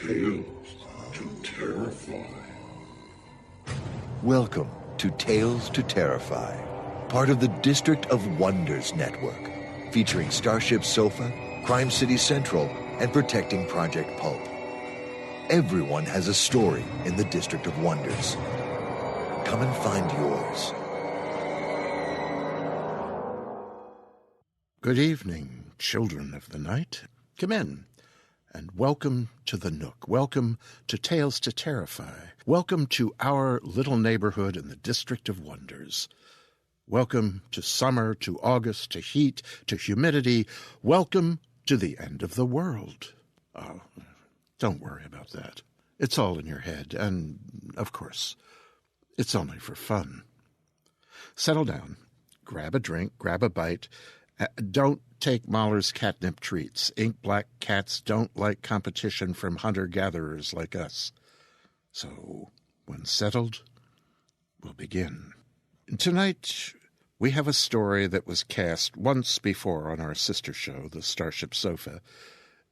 Tales to Terrify. Welcome to Tales to Terrify, part of the District of Wonders network, featuring Starship Sofa, Crime City Central, and Protecting Project Pulp. Everyone has a story in the District of Wonders. Come and find yours. Good evening, children of the night. Come in, and welcome to the Nook. Welcome to Tales to Terrify. Welcome to our little neighborhood in the District of Wonders. Welcome to summer, to August, to heat, to humidity. Welcome to the end of the world. Oh, don't worry about that. It's all in your head, and, of course, it's only for fun. Settle down, grab a drink, grab a bite. Don't take Mahler's catnip treats. Ink black cats don't like competition from hunter-gatherers like us. So, when settled, we'll begin. Tonight, we have a story that was cast once before on our sister show, the Starship Sofa.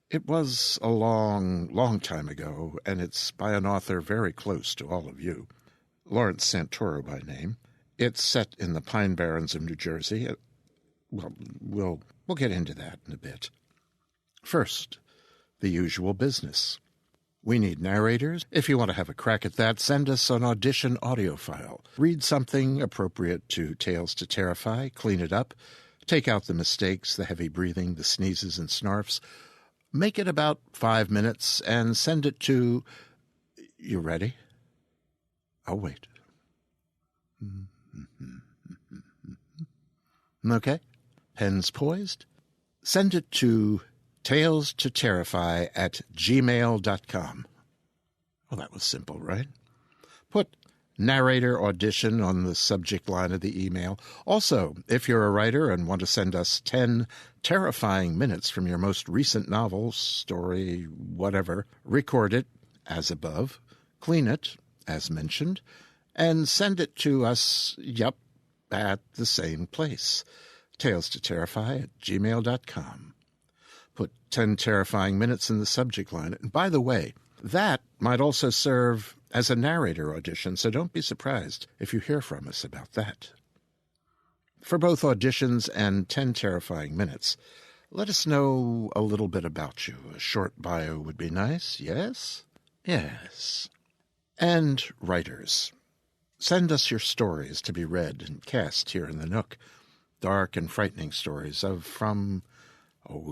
It was a long, long time ago, and it's by an author very close to all of you, Lawrence Santoro by name. It's set in the Pine Barrens of New Jersey. Well, we'll get into that in a bit. First, the usual business. We need narrators. If you want to have a crack at that, send us an audition audio file. Read something appropriate to Tales to Terrify, clean it up, take out the mistakes, the heavy breathing, the sneezes and snarfs. Make it about 5 minutes and send it to... You ready? I'll wait. Okay? Pens poised? Send it to talestoterrify@gmail.com. Well, that was simple, right? Put narrator audition on the subject line of the email. Also, if you're a writer and want to send us 10 terrifying minutes from your most recent novel, story, whatever, record it as above, clean it, as mentioned, and send it to us, at the same place. talestoterrify@gmail.com. Put 10 terrifying minutes in the subject line. And by the way, that might also serve as a narrator audition, so don't be surprised if you hear from us about that. For both auditions and 10 terrifying minutes, let us know a little bit about you. A short bio would be nice, yes? Yes. And writers, send us your stories to be read and cast here in the Nook. Dark and frightening stories of from,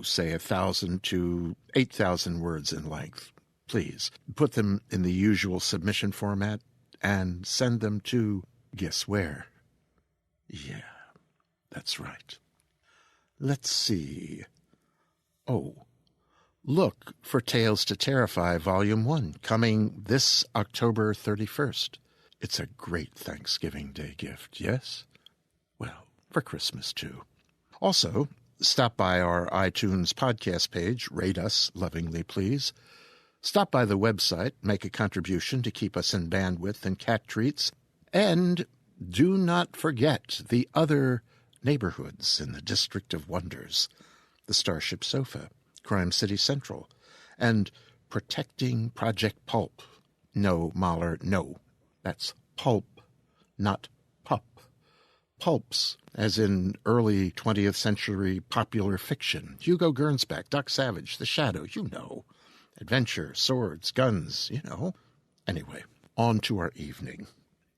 say 1,000 to 8,000 words in length. Please, put them in the usual submission format and send them to, guess where? Yeah, that's right. Let's see. Look for Tales to Terrify Volume 1, coming this October 31st. It's a great Thanksgiving Day gift, yes? Well, for Christmas, too. Also, stop by our iTunes podcast page, rate us lovingly, please. Stop by the website, make a contribution to keep us in bandwidth and cat treats, and do not forget the other neighborhoods in the District of Wonders, the Starship Sofa, Crime City Central, and Protecting Project Pulp. No, Mahler, no. That's pulp, not pup. Pulps, as in early 20th century popular fiction. Hugo Gernsback, Doc Savage, The Shadow, you know. Adventure, swords, guns, you know. Anyway, on to our evening.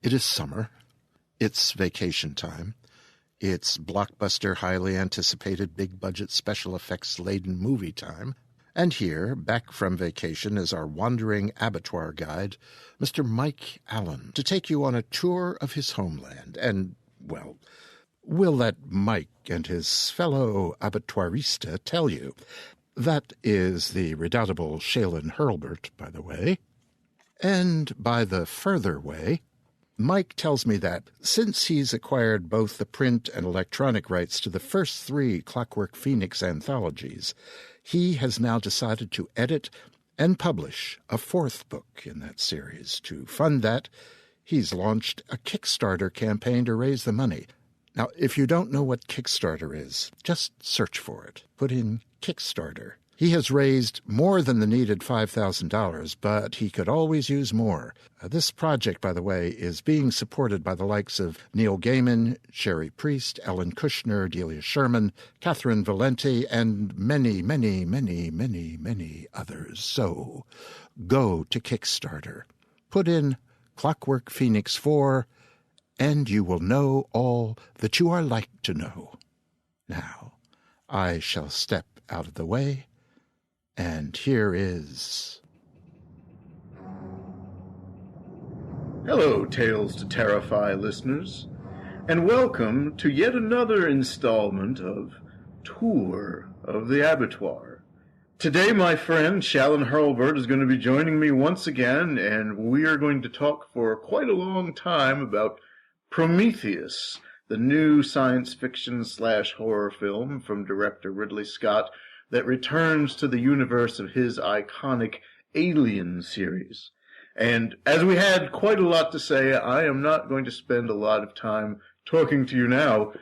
It is summer. It's vacation time. It's blockbuster, highly anticipated, big-budget, special effects-laden movie time. And here, back from vacation, is our wandering abattoir guide, Mr. Mike Allen, to take you on a tour of his homeland. And, well, we'll let Mike and his fellow abattoirista tell you. That is the redoubtable Shalon Hurlbert, by the way. And by the further way, Mike tells me that since he's acquired both the print and electronic rights to the first 3 Clockwork Phoenix anthologies, he has now decided to edit and publish a 4th book in that series. To fund that, he's launched a Kickstarter campaign to raise the money. Now, if you don't know what Kickstarter is, just search for it. Put in Kickstarter. He has raised more than the needed $5,000, but he could always use more. This project, by the way, is being supported by the likes of Neil Gaiman, Sherry Priest, Ellen Kushner, Delia Sherman, Catherine Valenti, and many, many, many, many, many others. So go to Kickstarter, put in Clockwork Phoenix 4, and you will know all that you are like to know. Now, I shall step out of the way. And here is... Hello, Tales to Terrify listeners, and welcome to yet another installment of Tour of the Abattoir. Today, my friend Shalon Hurlbert is going to be joining me once again, and we are going to talk for quite a long time about Prometheus, the new science fiction/horror film from director Ridley Scott, that returns to the universe of his iconic Alien series. And as we had quite a lot to say, I am not going to spend a lot of time talking to you now,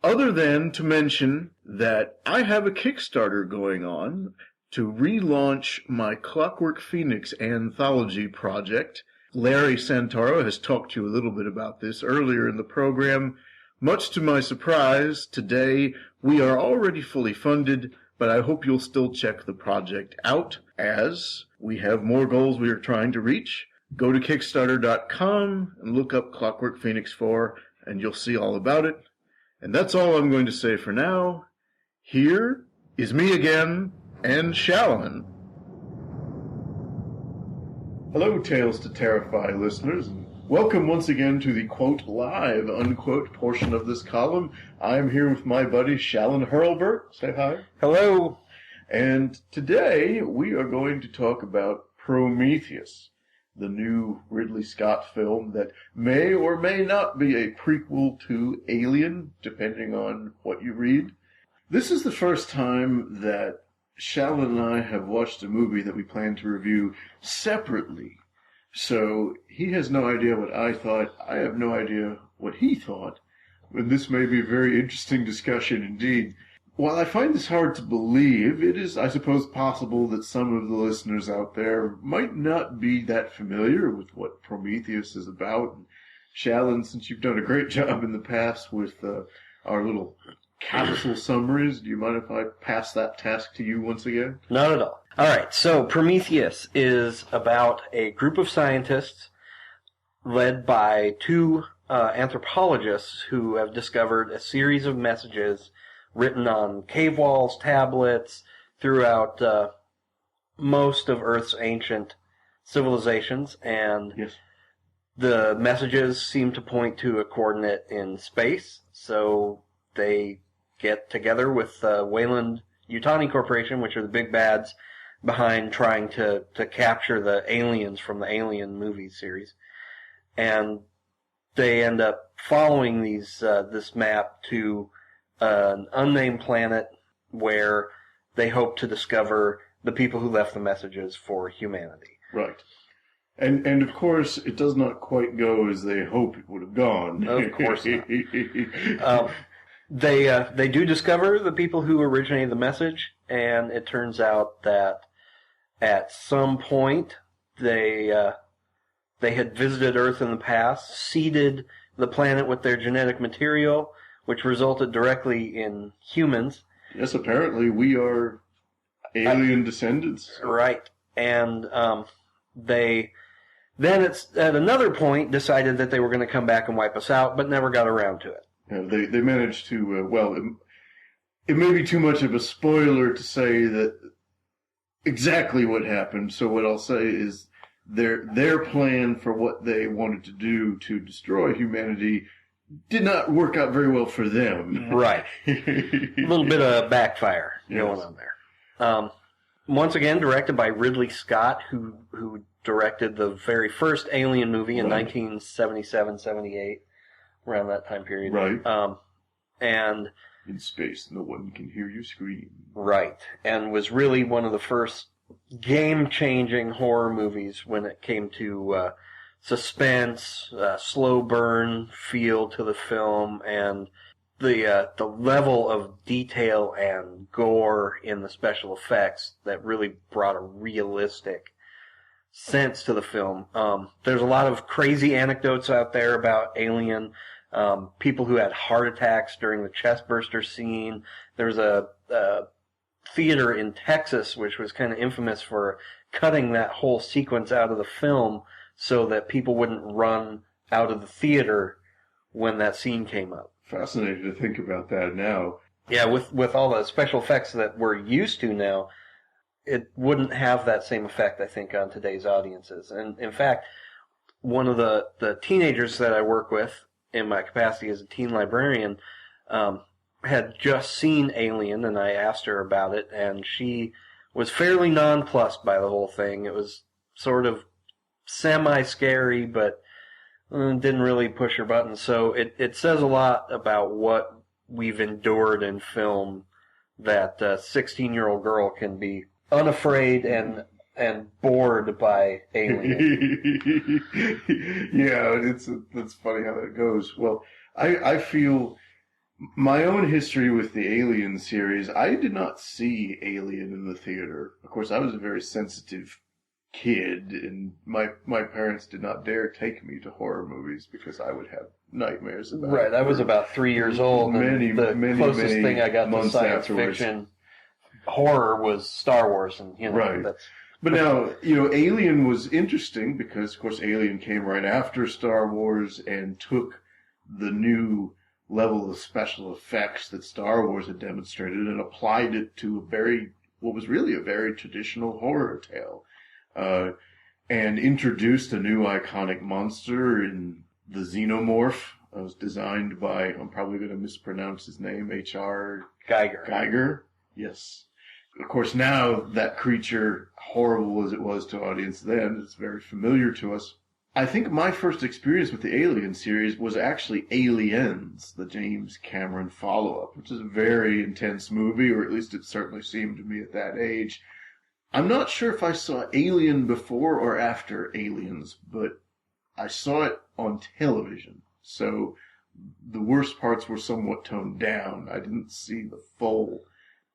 other than to mention that I have a Kickstarter going on to relaunch my Clockwork Phoenix anthology project. Larry Santoro has talked to you a little bit about this earlier in the program. Much to my surprise, today we are already fully funded, but I hope you'll still check the project out, as we have more goals we are trying to reach. Go to Kickstarter.com and look up Clockwork Phoenix 4, and you'll see all about it. And that's all I'm going to say for now. Here is me again, and Shalon. Hello, Tales to Terrify listeners. Welcome once again to the, quote, live, unquote, portion of this column. I'm here with my buddy Shalon Hurlbert. Say hi. Hello. And today we are going to talk about Prometheus, the new Ridley Scott film that may or may not be a prequel to Alien, depending on what you read. This is the first time that Shalon and I have watched a movie that we plan to review separately. So he has no idea what I thought. I have no idea what he thought. And this may be a very interesting discussion indeed. While I find this hard to believe, it is, I suppose, possible that some of the listeners out there might not be that familiar with what Prometheus is about. And Shalon, since you've done a great job in the past with our little capsule summaries, do you mind if I pass that task to you once again? Not at all. All right, so Prometheus is about a group of scientists led by two anthropologists who have discovered a series of messages written on cave walls, tablets, throughout most of Earth's ancient civilizations. And yes, the messages seem to point to a coordinate in space, so they get together with Wayland Yutani Corporation, which are the big bads behind trying to capture the aliens from the Alien movie series. And they end up following this map to an unnamed planet where they hope to discover the people who left the messages for humanity. Right. And of course, it does not quite go as they hope it would have gone. Of course not. They do discover the people who originated the message, and it turns out that at some point they had visited Earth in the past, seeded the planet with their genetic material, which resulted directly in humans. Yes, apparently we are alien descendants. Right. And they then at another point decided that they were going to come back and wipe us out, but never got around to it. Yeah, they managed to, it may be too much of a spoiler to say that exactly what happened, so what I'll say is their plan for what they wanted to do to destroy humanity did not work out very well for them. Right. A little bit of backfire going on there. Once again, directed by Ridley Scott, who directed the very first Alien movie in 1977-78, around that time period. Right. And in space, no one can hear you scream. Right. And was really one of the first game-changing horror movies when it came to suspense, slow burn feel to the film, and the level of detail and gore in the special effects that really brought a realistic sense to the film. There's a lot of crazy anecdotes out there about Alien. People who had heart attacks during the chestburster scene. There was a theater in Texas which was kind of infamous for cutting that whole sequence out of the film so that people wouldn't run out of the theater when that scene came up. Fascinating to think about that now. Yeah, with all the special effects that we're used to now, it wouldn't have that same effect, I think, on today's audiences. And in fact, one of the teenagers that I work with in my capacity as a teen librarian had just seen Alien, and I asked her about it, and she was fairly nonplussed by the whole thing. It was sort of semi-scary, but didn't really push her buttons. So it says a lot about what we've endured in film, that a 16-year-old girl can be unafraid and bored by Alien. Yeah, it's funny how that goes. Well, I feel my own history with the Alien series, I did not see Alien in the theater. Of course, I was a very sensitive kid, and my parents did not dare take me to horror movies because I would have nightmares about it. Right, I was about 3 years old, and the closest thing I got to science fiction horror was Star Wars, and right. But now, Alien was interesting because, of course, Alien came right after Star Wars and took the new level of special effects that Star Wars had demonstrated and applied it to what was really a very traditional horror tale. And introduced a new iconic monster in the Xenomorph. It was designed by, I'm probably going to mispronounce his name, H.R. Geiger. Yes. Of course, now that creature, horrible as it was to audience then, it's very familiar to us. I think my first experience with the Alien series was actually Aliens, the James Cameron follow-up, which is a very intense movie, or at least it certainly seemed to me at that age. I'm not sure if I saw Alien before or after Aliens, but I saw it on television, so the worst parts were somewhat toned down. I didn't see the full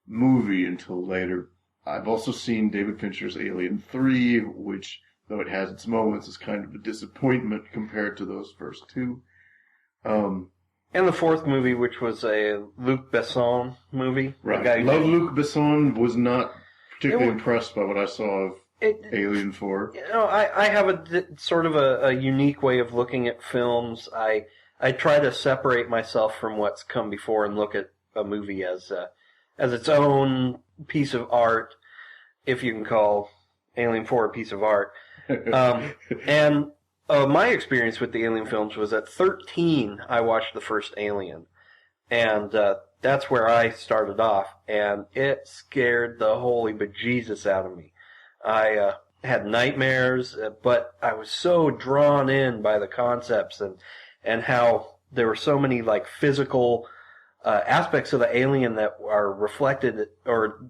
movie until later. I've also seen David Fincher's Alien 3, which, though it has its moments, is kind of a disappointment compared to those first two. And the fourth movie, which was a Luc Besson movie. Right. Love Luc Besson, was not particularly impressed by what I saw of Alien 4. I have a unique way of looking at films. I try to separate myself from what's come before and look at a movie as its own piece of art, if you can call Alien 4 a piece of art. And my experience with the Alien films was at 13, I watched the first Alien. And that's where I started off, and it scared the holy bejesus out of me. I had nightmares, but I was so drawn in by the concepts and how there were so many like physical aspects of the alien that are reflected, or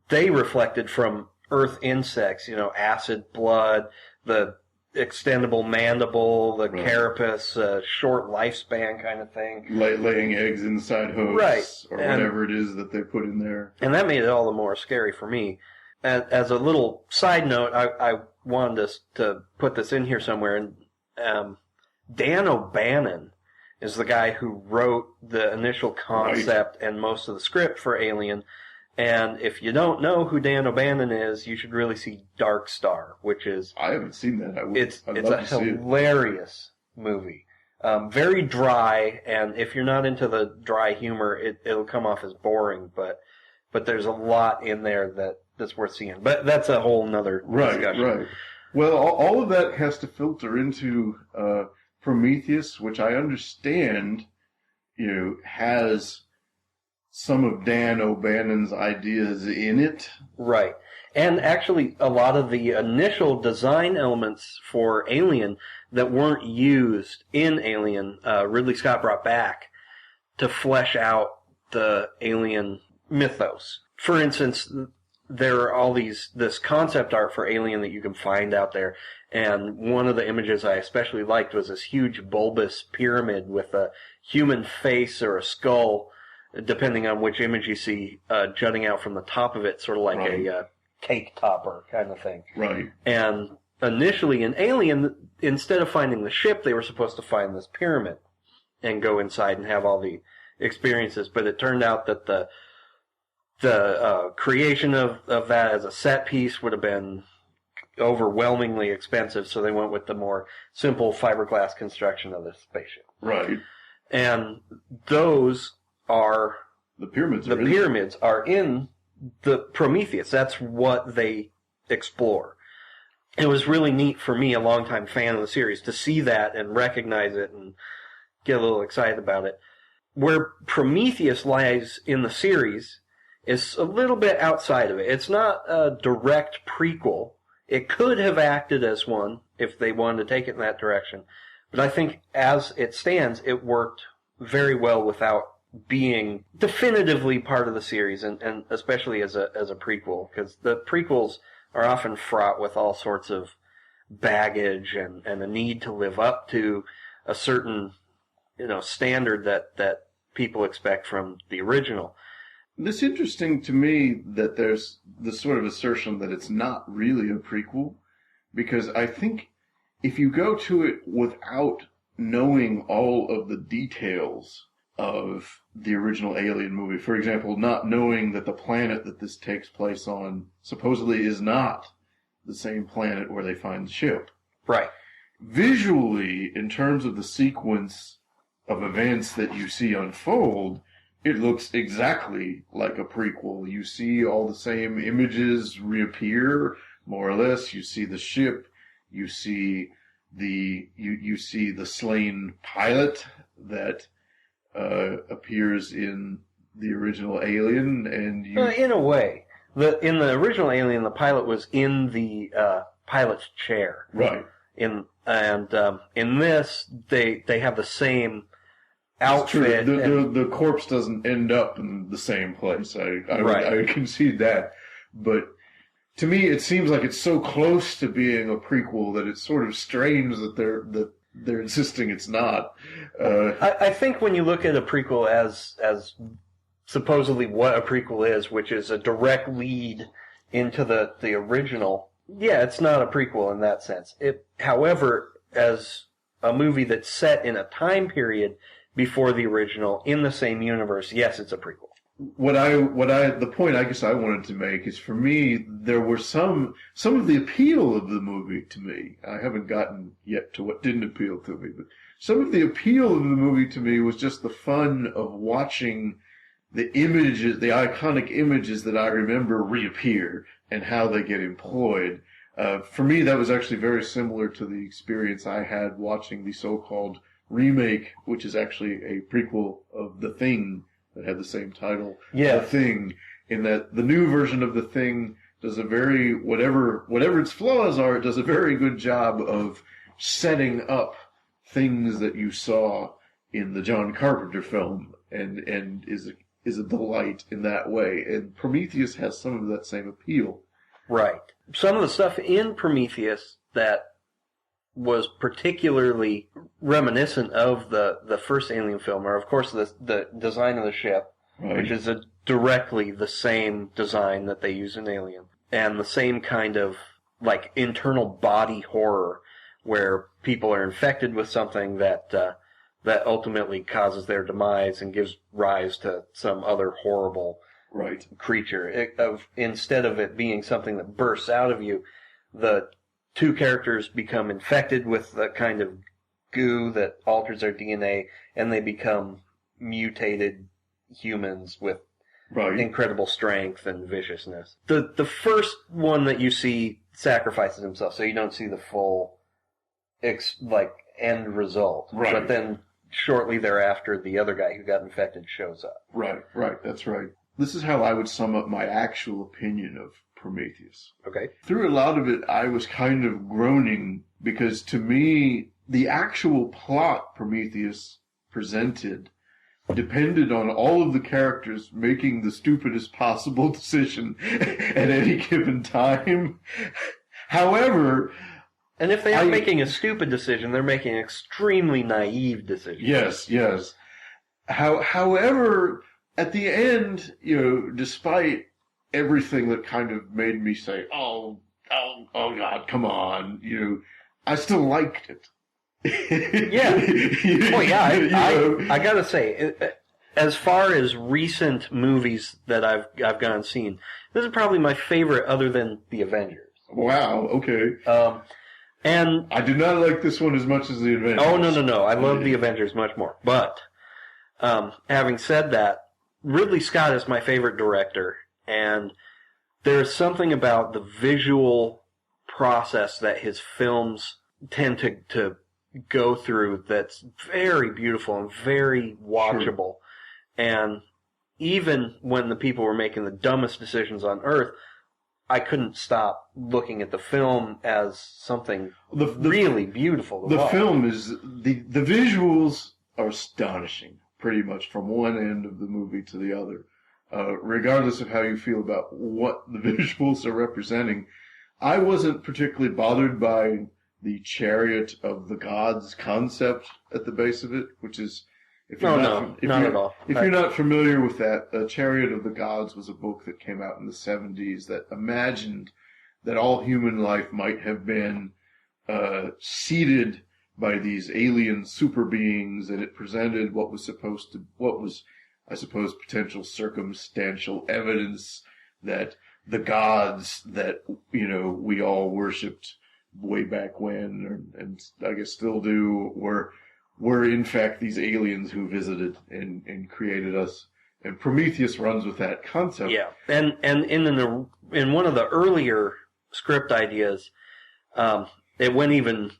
they reflected from Earth insects, acid blood, the extendable mandible, the carapace, short lifespan kind of thing. Laying eggs inside hosts, right. Or whatever it is that they put in there. And that made it all the more scary for me. As a little side note, I wanted to put this in here somewhere. And Dan O'Bannon is the guy who wrote the initial concept and most of the script for Alien. And if you don't know who Dan O'Bannon is, you should really see Dark Star, which is... I haven't seen that. It's a hilarious movie. Very dry, and if you're not into the dry humor, it'll come off as boring, but there's a lot in there that's worth seeing. But that's a whole nother discussion. Right. Well, all of that has to filter into Prometheus, which I understand, has some of Dan O'Bannon's ideas in it. Right. And actually, a lot of the initial design elements for Alien that weren't used in Alien, Ridley Scott brought back to flesh out the Alien mythos. For instance, there are all this concept art for Alien that you can find out there. And one of the images I especially liked was this huge bulbous pyramid with a human face or a skull, depending on which image you see, jutting out from the top of it, sort of like a cake topper kind of thing. Right. And initially in Alien, instead of finding the ship, they were supposed to find this pyramid and go inside and have all the experiences. But it turned out that the creation of that as a set piece would have been overwhelmingly expensive, so they went with the more simple fiberglass construction of the spaceship. Right. And those are... The pyramids are in the Prometheus. That's what they explore. It was really neat for me, a longtime fan of the series, to see that and recognize it and get a little excited about it. Where Prometheus lies in the series is a little bit outside of it. It's not a direct prequel. It could have acted as one if they wanted to take it in that direction. But I think as it stands, it worked very well without being definitively part of the series, and especially as a prequel, because the prequels are often fraught with all sorts of baggage and a need to live up to a certain, standard that people expect from the original. It's interesting to me that there's this sort of assertion that it's not really a prequel, because I think if you go to it without knowing all of the details of the original Alien movie, for example, not knowing that the planet that this takes place on supposedly is not the same planet where they find the ship. Right. Visually, in terms of the sequence of events that you see unfold, it looks exactly like a prequel. You see all the same images reappear, more or less. You see the ship. You see you see the slain pilot that appears in the original Alien, and in a way, in the original Alien, the pilot was in the pilot's chair. Right. In this, they have the same outfit. The corpse doesn't end up in the same place. I would concede that. But to me, it seems like it's so close to being a prequel that it's sort of strange that they're insisting it's not. I think when you look at a prequel as supposedly what a prequel is, which is a direct lead into the original, yeah, it's not a prequel in that sense. However, as a movie that's set in a time period before the original, in the same universe, yes, it's a prequel. The point I guess I wanted to make is, for me, there were some of the appeal of the movie to me. I haven't gotten yet to what didn't appeal to me, but some of the appeal of the movie to me was just the fun of watching the images, the iconic images that I remember reappear and how they get employed. For me, that was actually very similar to the experience I had watching the so-called remake, which is actually a prequel of The Thing that had the same title. Yeah. The Thing, in that the new version of The Thing does a very, whatever its flaws are, it does a very good job of setting up things that you saw in the John Carpenter film, and is a delight in that way. And Prometheus has some of that same appeal. Right. Some of the stuff in Prometheus that was particularly reminiscent of the first Alien film are, of course, the design of the ship, right, which is directly the same design that they use in Alien, and the same kind of like internal body horror where people are infected with something that ultimately causes their demise and gives rise to some other horrible right creature. Instead of it being something that bursts out of you, the two characters become infected with the kind of goo that alters their DNA, and they become mutated humans with incredible strength and viciousness. The first one that you see sacrifices himself, so you don't see the full end result. Right. But then shortly thereafter, the other guy who got infected shows up. Right, that's right. This is how I would sum up my actual opinion of Prometheus. Okay. Through a lot of it, I was kind of groaning, because to me, the actual plot Prometheus presented depended on all of the characters making the stupidest possible decision at any given time. However... And if they are making a stupid decision, they're making an extremely naive decision. Yes. However, at the end, despite everything that kind of made me say, oh God, come on, I still liked it. Yeah. I gotta say, as far as recent movies that I've gone and seen, this is probably my favorite other than The Avengers. Wow, okay. And I do not like this one as much as The Avengers. Oh, no. I love The Avengers much more. But, having said that, Ridley Scott is my favorite director, and there's something about the visual process that his films tend to go through that's very beautiful and very watchable. Sure. And even when the people were making the dumbest decisions on Earth, I couldn't stop looking at the film as something really beautiful to watch. The film is... The visuals are astonishing, pretty much, from one end of the movie to the other. Regardless of how you feel about what the visuals are representing, I wasn't particularly bothered by the Chariot of the Gods concept at the base of it, which is... Not at all. If you're not familiar with that, Chariot of the Gods was a book that came out in the 70s that imagined that all human life might have been seeded by these alien super beings, and it presented what was, I suppose, potential circumstantial evidence that the gods that, we all worshipped way back when, and I guess still do, were in fact these aliens who visited and created us. And Prometheus runs with that concept. Yeah, and in one of the earlier script ideas, it went even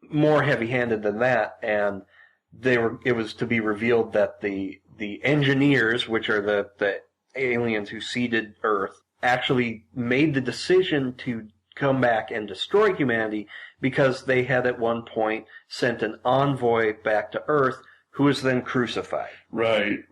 more heavy-handed than that, and it was to be revealed that the engineers, which are the aliens who seeded Earth, actually made the decision to come back and destroy humanity because they had at one point sent an envoy back to Earth who was then crucified. Right.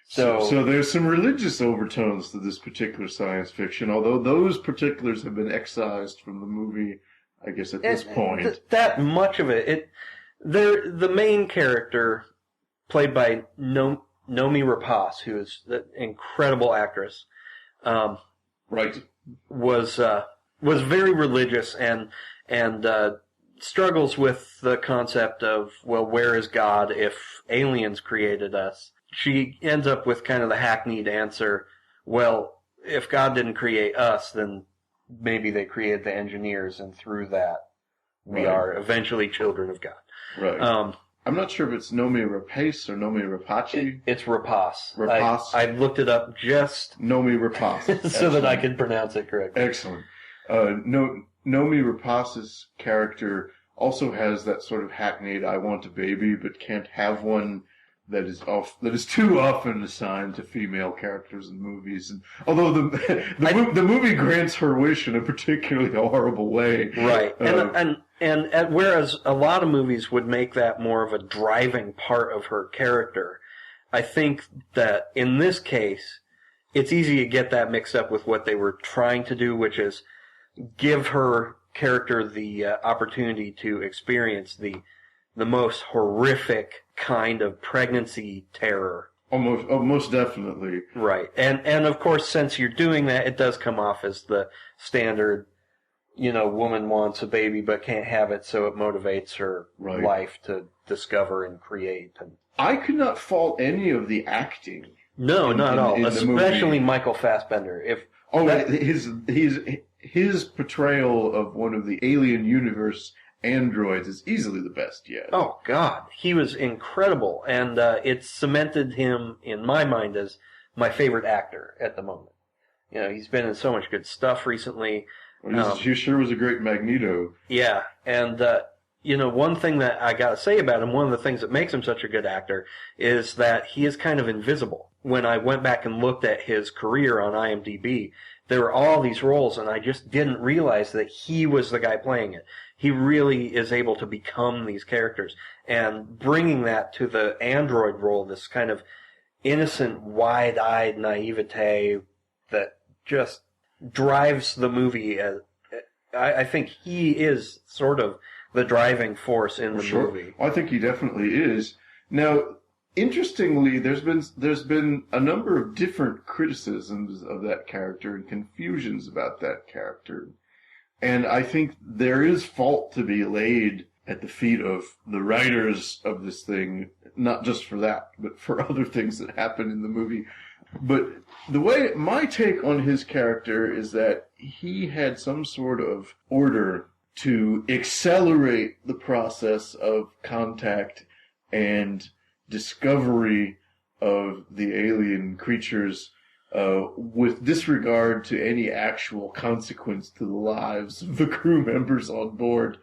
So there's some religious overtones to this particular science fiction, although those particulars have been excised from the movie, I guess, at this point. That much of it. The main character, played by Noomi Rapace, who is an incredible actress, right, was very religious and struggles with the concept of, well, where is God if aliens created us? She ends up with kind of the hackneyed answer, well, if God didn't create us, then maybe they created the engineers, and through that we are eventually children of God. Right. I'm not sure if it's Noomi Rapace or Noomi Rapace. It's Rapace. Rapace. I looked it up just... Noomi Rapace. so that I could pronounce it correctly. Excellent. Noomi Rapace's character also has that sort of hackneyed "I want a baby but can't have one" that is too often assigned to female characters in movies. And although the movie grants her wish in a particularly horrible way, right? And whereas a lot of movies would make that more of a driving part of her character, I think that in this case, it's easy to get that mixed up with what they were trying to do, which is give her character the opportunity to experience the most horrific kind of pregnancy terror. Most definitely. Right. And of course, since you're doing that, it does come off as the standard, woman wants a baby but can't have it, so it motivates her life to discover and create. And I could not fault any of the acting. No, not at all. Especially Michael Fassbender. His portrayal of one of the alien universe androids is easily the best yet. Oh, God. He was incredible, and it cemented him, in my mind, as my favorite actor at the moment. He's been in so much good stuff recently. He sure was a great Magneto. Yeah, and, one thing that I gotta say about him, one of the things that makes him such a good actor, is that he is kind of invisible. When I went back and looked at his career on IMDb, there were all these roles, and I just didn't realize that he was the guy playing it. He really is able to become these characters. And bringing that to the android role, this kind of innocent, wide-eyed naivete that just drives the movie. I think he is sort of the driving force in the movie. I think he definitely is. Now, interestingly, there's been a number of different criticisms of that character and confusions about that character. And I think there is fault to be laid at the feet of the writers of this thing, not just for that, but for other things that happen in the movie. But my take on his character is that he had some sort of order to accelerate the process of contact and discovery of the alien creatures with disregard to any actual consequence to the lives of the crew members on board.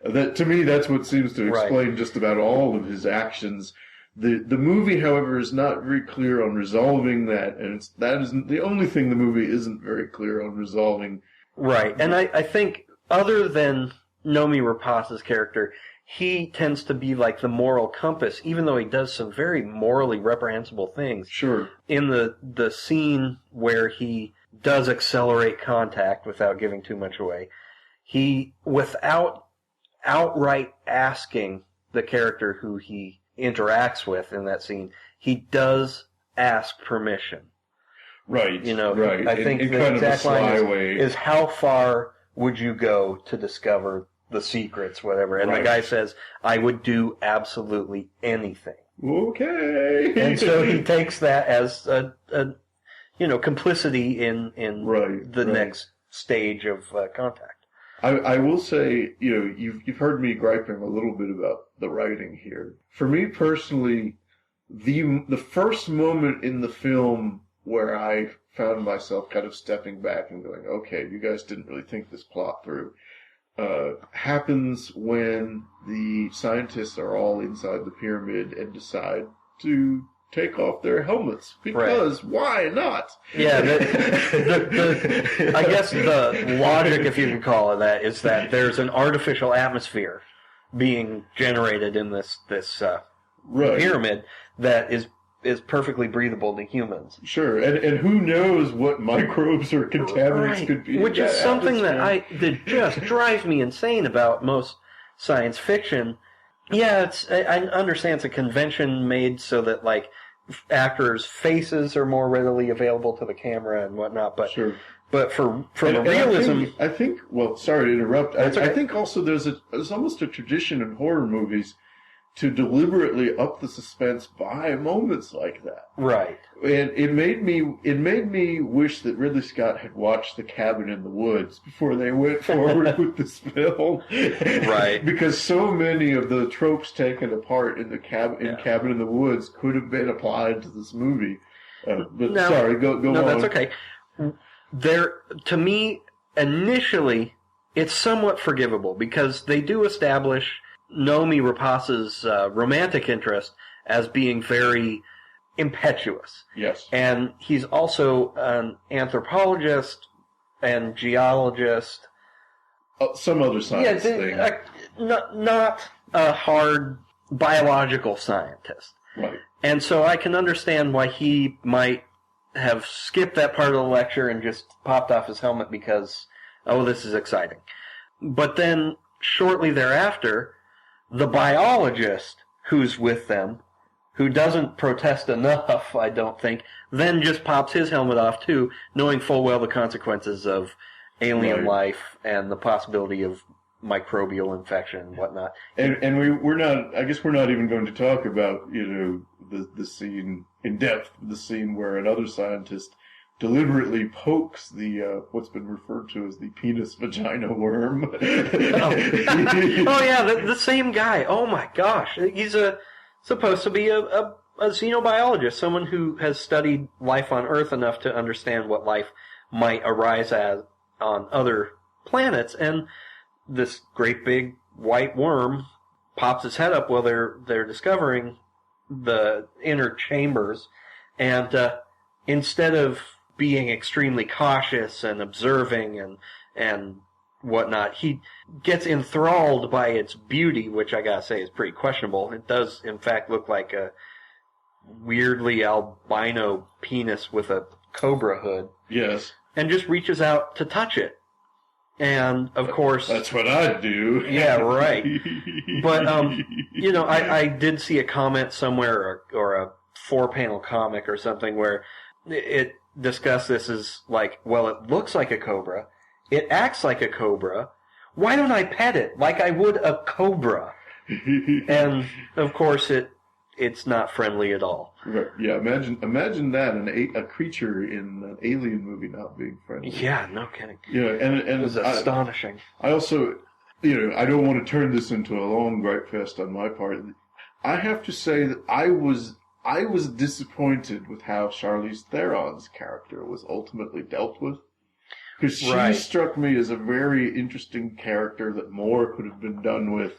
That, to me, that's what seems to explain just about all of his actions. The movie, however, is not very clear on resolving that, and that is the only thing the movie isn't very clear on resolving. Right, and I think other than Nomi Rapaz's character, he tends to be like the moral compass, even though he does some very morally reprehensible things. Sure. In the scene where he does accelerate contact without giving too much away, he, without outright asking the character who he interacts with in that scene, he does ask permission. Right. Right. I think the exact line is how far would you go to discover the secrets, whatever. And the guy says, I would do absolutely anything. Okay. And so he takes that as a complicity in the next stage of contact. I will say, you've heard me griping a little bit about the writing here. For me personally, the first moment in the film where I found myself kind of stepping back and going, okay, you guys didn't really think this plot through, happens when the scientists are all inside the pyramid and decide to take off their helmets. Because why not? Yeah, I guess the logic, if you can call it that, is that there's an artificial atmosphere being generated in this pyramid that is perfectly breathable to humans. Sure, and who knows what microbes or contaminants could be. Which is something that just drives me insane about most science fiction. Yeah, I understand it's a convention made so that actors' faces are more readily available to the camera and whatnot, but but from a realism, I think. Well, sorry to interrupt. I think also there's almost a tradition in horror movies to deliberately up the suspense by moments like that. Right. And it made me wish that Ridley Scott had watched The Cabin in the Woods before they went forward with this film. Right. Because so many of the tropes taken apart in Cabin in the Woods could have been applied to this movie. Sorry, go on. No, that's okay. To me, initially, it's somewhat forgivable because they do establish Nomi Rapaz's romantic interest as being very impetuous. Yes. And he's also an anthropologist and geologist. Some other science thing. Not a hard biological scientist. Right. And so I can understand why he might have skipped that part of the lecture and just popped off his helmet because, this is exciting. But then, shortly thereafter, the biologist who's with them, who doesn't protest enough, I don't think, then just pops his helmet off too, knowing full well the consequences of alien life and the possibility of microbial infection and whatnot. And we're not, I guess we're not even going to talk about, the scene in depth, the scene where another scientist deliberately pokes the what's been referred to as the penis vagina worm. The same guy. Oh my gosh, he's supposed to be a xenobiologist, someone who has studied life on Earth enough to understand what life might arise as on other planets, and this great big white worm pops its head up while they're discovering the inner chambers, and instead of being extremely cautious and observing and whatnot, he gets enthralled by its beauty, which I gotta say is pretty questionable. It does, in fact, look like a weirdly albino penis with a cobra hood. Yes. And just reaches out to touch it. And, of course... That's what I'd do. Yeah, right. But, I did see a comment somewhere, or a 4-panel comic or something, where it discussed this as like, well, it looks like a cobra. It acts like a cobra. Why don't I pet it like I would a cobra? And, of course, it's not friendly at all. Right. Yeah, imagine that, a creature in an alien movie not being friendly. Yeah, no kidding. Yeah, and it was astonishing. I also, I don't want to turn this into a long gripe fest on my part. I have to say that I was disappointed with how Charlize Theron's character was ultimately dealt with. Because she struck me as a very interesting character that more could have been done with.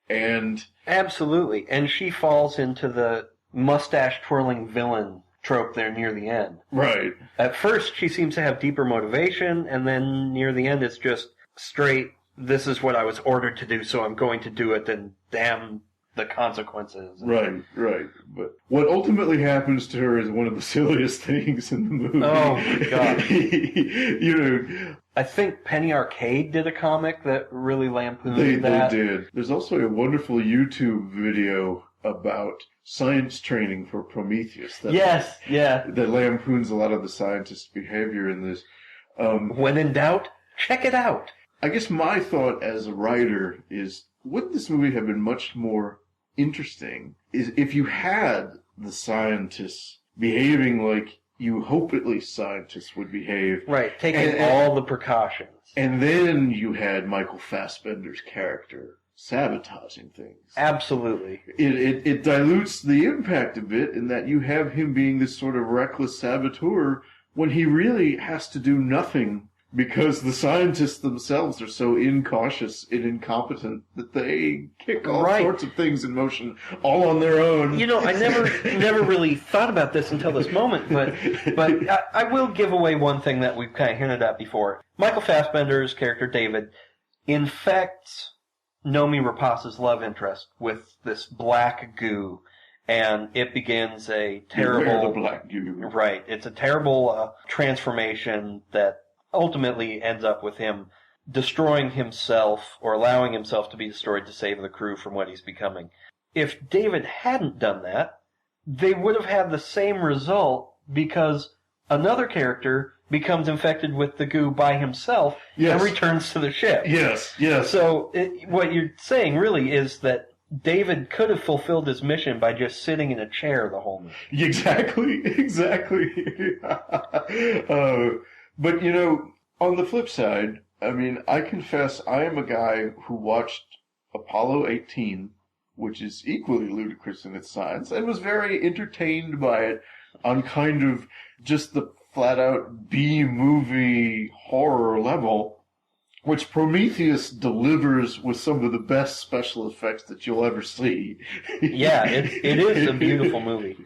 And absolutely. And she falls into the mustache-twirling villain trope there near the end. Right. At first, she seems to have deeper motivation, and then near the end, it's just straight, this is what I was ordered to do, so I'm going to do it, and damn the consequences. Right. But what ultimately happens to her is one of the silliest things in the movie. Oh, my God. I think Penny Arcade did a comic that really lampooned that. They did. There's also a wonderful YouTube video about science training for Prometheus. That lampoons a lot of the scientists' behavior in this. When in doubt, check it out. I guess my thought as a writer is, wouldn't this movie have been much more interesting is if you had the scientists behaving like you hope at least scientists would behave. Right, taking all the precautions. And then you had Michael Fassbender's character sabotaging things. Absolutely. It dilutes the impact a bit in that you have him being this sort of reckless saboteur when he really has to do nothing because the scientists themselves are so incautious and incompetent that they kick all sorts of things in motion all on their own. I never really thought about this until this moment, but I will give away one thing that we've kind of hinted at before. Michael Fassbender's character, David, infects Noomi Rapaz's love interest with this black goo, and it begins a terrible... Beware the black goo. Right. It's a terrible transformation that ultimately ends up with him destroying himself or allowing himself to be destroyed to save the crew from what he's becoming. If David hadn't done that, they would have had the same result because another character becomes infected with the goo by himself and returns to the ship. Yes. So what you're saying really is that David could have fulfilled his mission by just sitting in a chair the whole movie. Exactly. But, on the flip side, I mean, I confess I am a guy who watched Apollo 18, which is equally ludicrous in its science, and was very entertained by it on kind of just the flat-out B-movie horror level, which Prometheus delivers with some of the best special effects that you'll ever see. Yeah, it is a beautiful movie.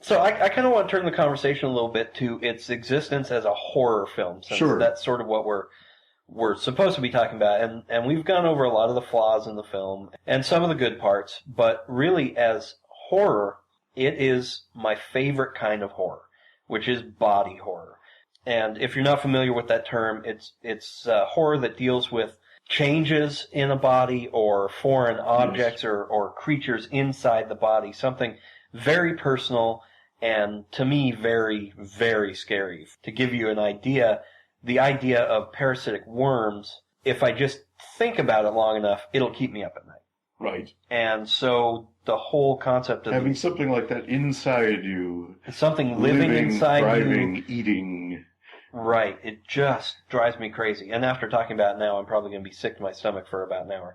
So I kind of want to turn the conversation a little bit to its existence as a horror film, since that's sort of what we're supposed to be talking about. And we've gone over a lot of the flaws in the film and some of the good parts, but really as horror, it is my favorite kind of horror, which is body horror. And if you're not familiar with that term, it's horror that deals with changes in a body or foreign objects or creatures inside the body, something very personal and, to me, very, very scary. To give you an idea, the idea of parasitic worms, if I just think about it long enough, it'll keep me up at night. Right. And so the whole concept of having something like that inside you, something living inside thriving, eating. Right. It just drives me crazy. And after talking about it now, I'm probably going to be sick to my stomach for about an hour.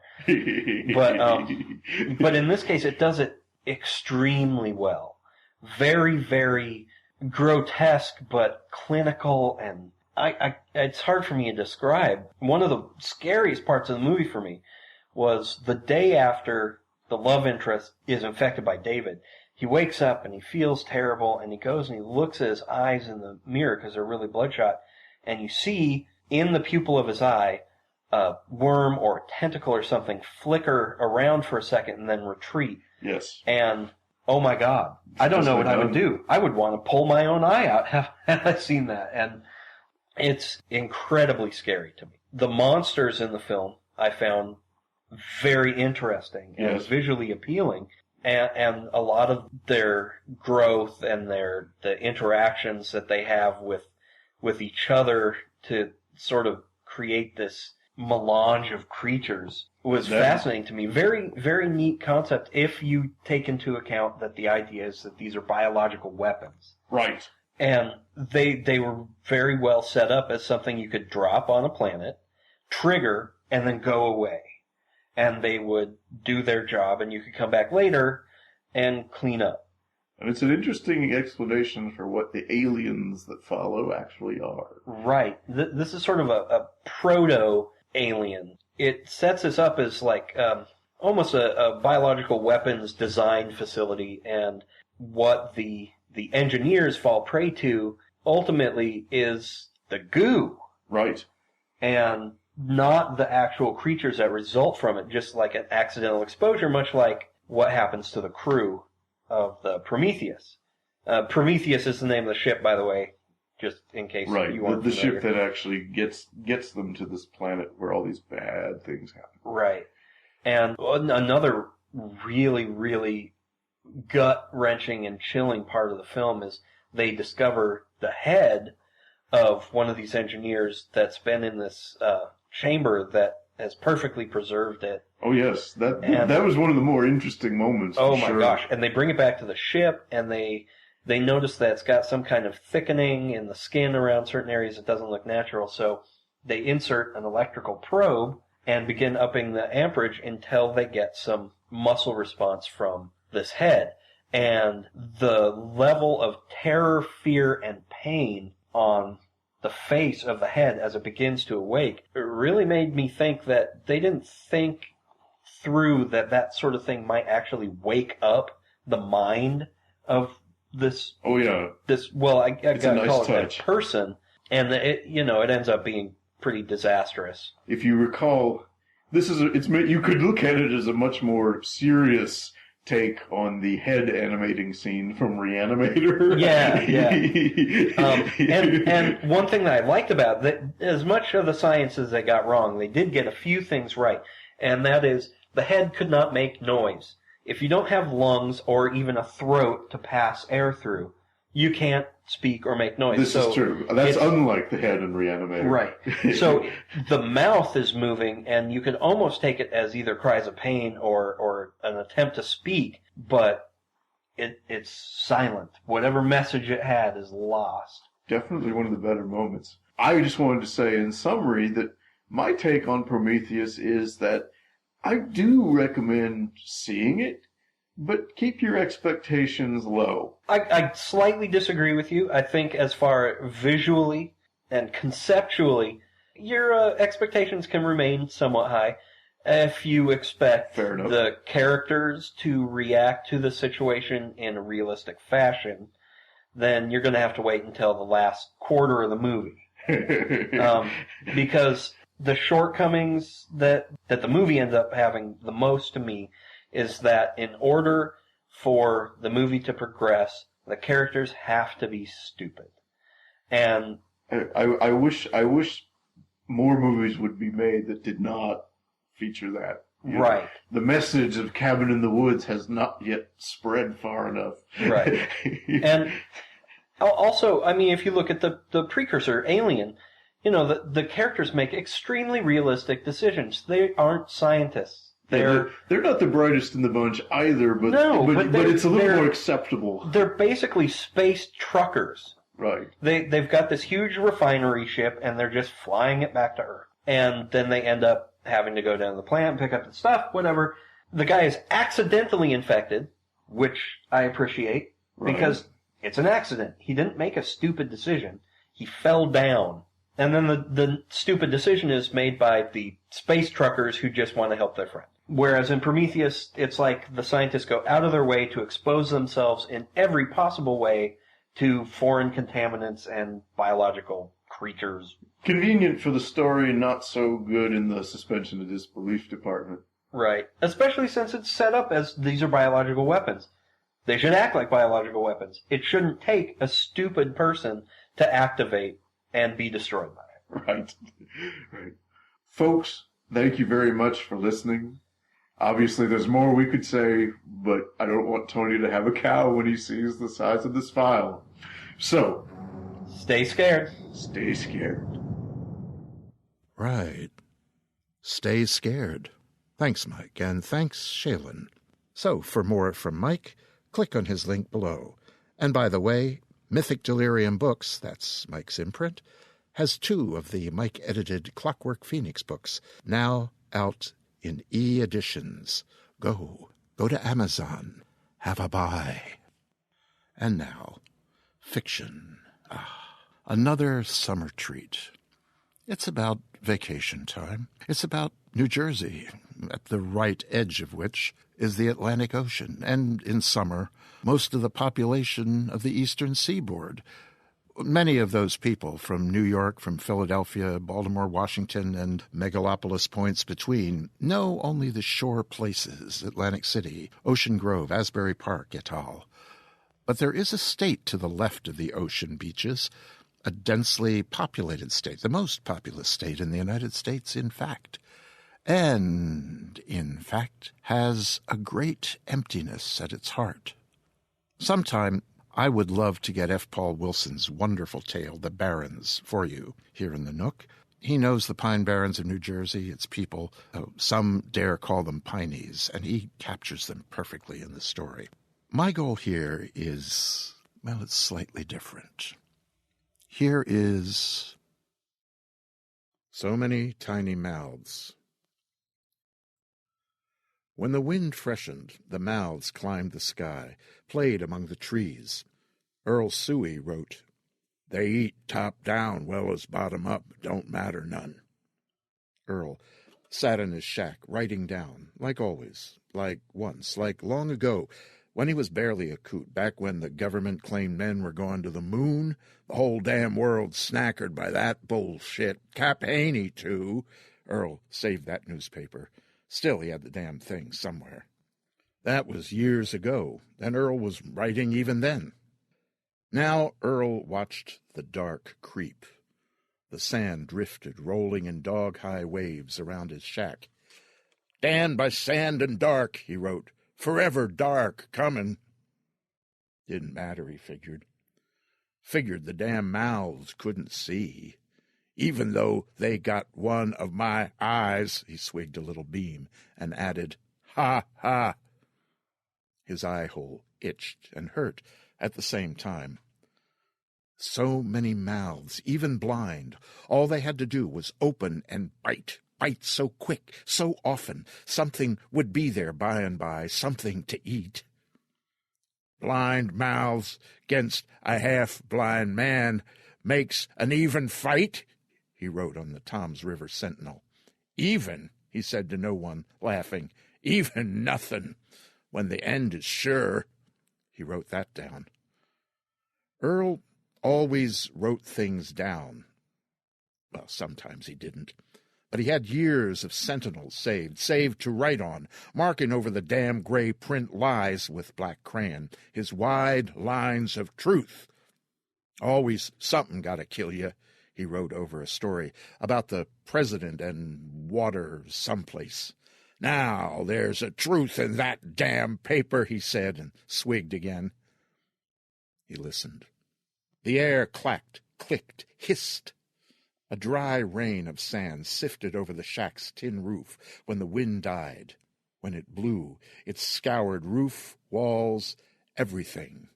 But in this case, it does it extremely well. Very, very grotesque, but clinical, and it's hard for me to describe. One of the scariest parts of the movie for me was the day after the love interest is infected by David. he wakes up and he feels terrible, and he goes and he looks at his eyes in the mirror because they're really bloodshot, and you see in the pupil of his eye a worm or a tentacle or something flicker around for a second and then retreat. Yes. And, oh my God, I don't know what I would do. I would want to pull my own eye out had I seen that. And it's incredibly scary to me. The monsters in the film I found very interesting and visually appealing. And a lot of their growth and the interactions that they have with each other to sort of create this melange of creatures was fascinating to me. Very, very neat concept if you take into account that the idea is that these are biological weapons. Right. And they were very well set up as something you could drop on a planet, trigger, and then go away. And they would do their job, and you could come back later and clean up. And it's an interesting explanation for what the aliens that follow actually are. Right. This is sort of a proto-alien. It sets us up as like almost a biological weapons design facility, and what the engineers fall prey to ultimately is the goo. Right. And not the actual creatures that result from it, just like an accidental exposure, much like what happens to the crew of the Prometheus. Prometheus is the name of the ship, by the way, just in case you weren't the familiar. ship that actually gets them to this planet where all these bad things happen. Right. And another really, really gut-wrenching and chilling part of the film is they discover the head of one of these engineers that's been in this chamber that has perfectly preserved it. Oh yes, that was one of the more interesting moments. Oh my gosh! And they bring it back to the ship, and they notice that it's got some kind of thickening in the skin around certain areas that doesn't look natural. So they insert an electrical probe and begin upping the amperage until they get some muscle response from this head. And the level of terror, fear, and pain on the face of the head as it begins to awake, it really made me think that they didn't think through that sort of thing might actually wake up the mind of this. Oh yeah. I gotta call it a person, and it ends up being pretty disastrous. If you recall, you could look at it as a much more serious take on the head animating scene from Reanimator. Yeah. And one thing that I liked about that, as much of the science as they got wrong, they did get a few things right, and that is the head could not make noise. If you don't have lungs or even a throat to pass air through, you can't speak or make noise. This is true. That's unlike the head in Reanimator. Right. So the mouth is moving, and you could almost take it as either cries of pain or an attempt to speak, but it's silent. Whatever message it had is lost. Definitely one of the better moments. I just wanted to say in summary that my take on Prometheus is that I do recommend seeing it, but keep your expectations low. I slightly disagree with you. I think as far visually and conceptually, your expectations can remain somewhat high. If you expect the characters to react to the situation in a realistic fashion, then you're going to have to wait until the last quarter of the movie. Because the shortcomings that the movie ends up having the most to me is that in order for the movie to progress, the characters have to be stupid. And I wish more movies would be made that did not feature that. Right. The message of Cabin in the Woods has not yet spread far enough. Right. And also, I mean, if you look at the precursor, Alien, the characters make extremely realistic decisions. They aren't scientists. They're not the brightest in the bunch either, but it's a little more acceptable. They're basically space truckers. Right. They've got this huge refinery ship, and they're just flying it back to Earth. And then they end up having to go down to the plant and pick up the stuff, whatever. The guy is accidentally infected, which I appreciate, because it's an accident. He didn't make a stupid decision. He fell down And then the stupid decision is made by the space truckers who just want to help their friend. Whereas in Prometheus, it's like the scientists go out of their way to expose themselves in every possible way to foreign contaminants and biological creatures. Convenient for the story, not so good in the suspension of disbelief department. Right. Especially since it's set up as these are biological weapons. They should act like biological weapons. It shouldn't take a stupid person to activate and be destroyed by it. Right. Right. Folks, thank you very much for listening. Obviously, there's more we could say, but I don't want Tony to have a cow when he sees the size of this file. So, stay scared. Stay scared. Right. Stay scared. Thanks, Mike, and thanks, Shalon. So, for more from Mike, click on his link below. And by the way, Mythic Delirium Books, that's Mike's imprint, has 2 of the Mike-edited Clockwork Phoenix books, now out in e-editions. Go to Amazon. Have a buy. And now, fiction. Another summer treat. It's about vacation time. It's about New Jersey, at the right edge of which is the Atlantic Ocean, and in summer, most of the population of the eastern seaboard. Many of those people from New York, from Philadelphia, Baltimore, Washington, and megalopolis points between know only the shore places, Atlantic City, Ocean Grove, Asbury Park, et al. But there is a state to the left of the ocean beaches, a densely populated state, the most populous state in the United States, in fact, and, in fact, has a great emptiness at its heart. Sometime I would love to get F. Paul Wilson's wonderful tale, The Barrens, for you here in the Nook. He knows the Pine Barrens of New Jersey, its people. Some dare call them Pineys, and he captures them perfectly in the story. My goal here is, well, it's slightly different. Here is so many tiny mouths. When the wind freshened, the mouths climbed the sky, played among the trees. Earl Suey wrote, "They eat top down well as bottom up, don't matter none." Earl sat in his shack, writing down, like always, like once, like long ago, when he was barely a coot, back when the government claimed men were going to the moon, the whole damn world snackered by that bullshit. Cap Haney, too. Earl saved that newspaper. Still, he had the damn thing somewhere. That was years ago, and Earl was writing even then. Now Earl watched the dark creep. The sand drifted, rolling in dog-high waves around his shack. "Damned by sand and dark," he wrote. "Forever dark, comin'." Didn't matter, he figured. Figured the damn mouths couldn't see. Even though they got one of my eyes, he swigged a little beam and added, "Ha, ha." His eye hole itched and hurt at the same time. So many mouths, even blind. All they had to do was open and bite so quick, so often. Something would be there by and by, something to eat. "Blind mouths 'gainst a half-blind man makes an even fight," he wrote on the Toms River Sentinel. "Even," he said to no one, laughing. "Even nothing. When the end is sure." He wrote that down. Earl always wrote things down. Well, sometimes he didn't. But he had years of Sentinels saved to write on, marking over the damn gray print lies with black crayon, his wide lines of truth. "Always something gotta kill you," he wrote over a story about the president and water someplace. "Now there's a truth in that damn paper," he said, and swigged again. He listened. The air clacked, clicked, hissed. A dry rain of sand sifted over the shack's tin roof when the wind died. When it blew, it scoured roof, walls, everything.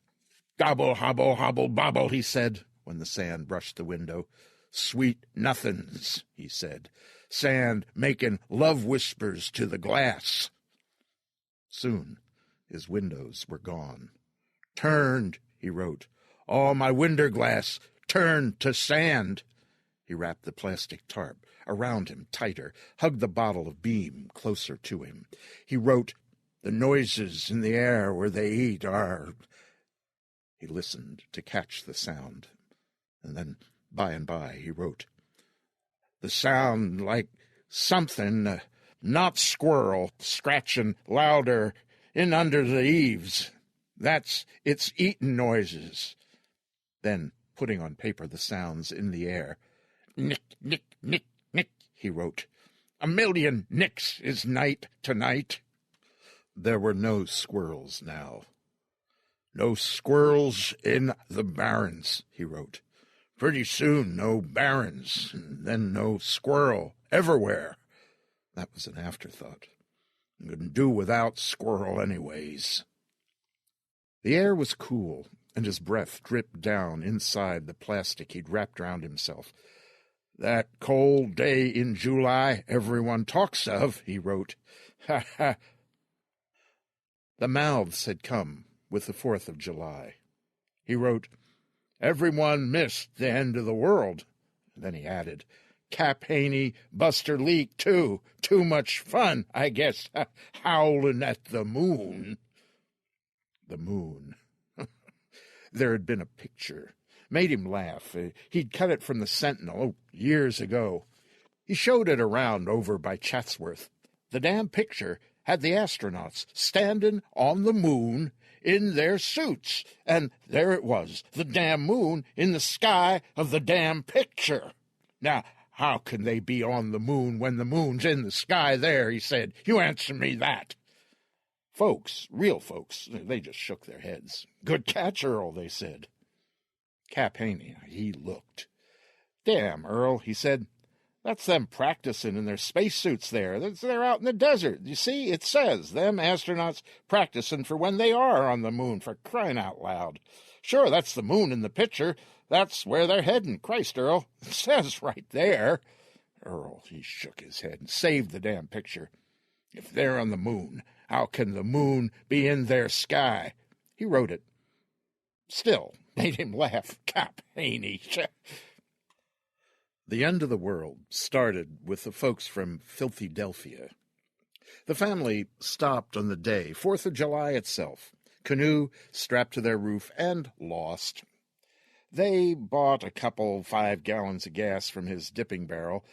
"Gobble, hobble, hobble, bobble," he said, when the sand brushed the window. "Sweet nothings," he said. "Sand making love whispers to the glass." Soon his windows were gone. "Turned," he wrote. "All my winder glass turned to sand." He wrapped the plastic tarp around him tighter, hugged the bottle of beam closer to him. He wrote, "The noises in the air where they eat are—" He listened to catch the sound, and then by and by he wrote, "The sound like something, not squirrel, scratching louder in under the eaves. That's its eatin' noises." Then, putting on paper the sounds in the air, "Nick, nick, nick, nick," he wrote. "A million nicks is night tonight." There were no squirrels now. "No squirrels in the barrens," he wrote. "Pretty soon no barrens, and then no squirrel everywhere." That was an afterthought. "I'm going to do without squirrel anyways." The air was cool, and his breath dripped down inside the plastic he'd wrapped round himself. "That cold day in July everyone talks of," he wrote. "Ha, ha." The mouths had come with the 4th of July. He wrote, "Everyone missed the end of the world." Then he added, "Cap Haney, Buster Leak, too. Too much fun, I guess, howling at the moon." The moon. There had been a picture. Made him laugh. He'd cut it from the Sentinel years ago. He showed it around over by Chatsworth. The damn picture had the astronauts standing on the moon in their suits, and there it was, the damn moon in the sky of the damn picture. "Now, how can they be on the moon when the moon's in the sky there?" he said. "You answer me that." Folks, real folks, they just shook their heads. "Good catch, Earl," they said. Cap Haney, he looked. "Damn, Earl," he said. "That's them practicing in their spacesuits there. They're out in the desert. You see, it says, them astronauts practicing for when they are on the moon, for crying out loud. Sure, that's the moon in the picture. That's where they're heading. Christ, Earl, it says right there." Earl, he shook his head and saved the damn picture. "If they're on the moon, how can the moon be in their sky?" He wrote it. Still made him laugh. Cap Haney. The end of the world started with the folks from Filthy Delphia. The family stopped on the day, 4th of July itself, canoe strapped to their roof, and lost. They bought a couple 5 gallons of gas from his dipping barrel,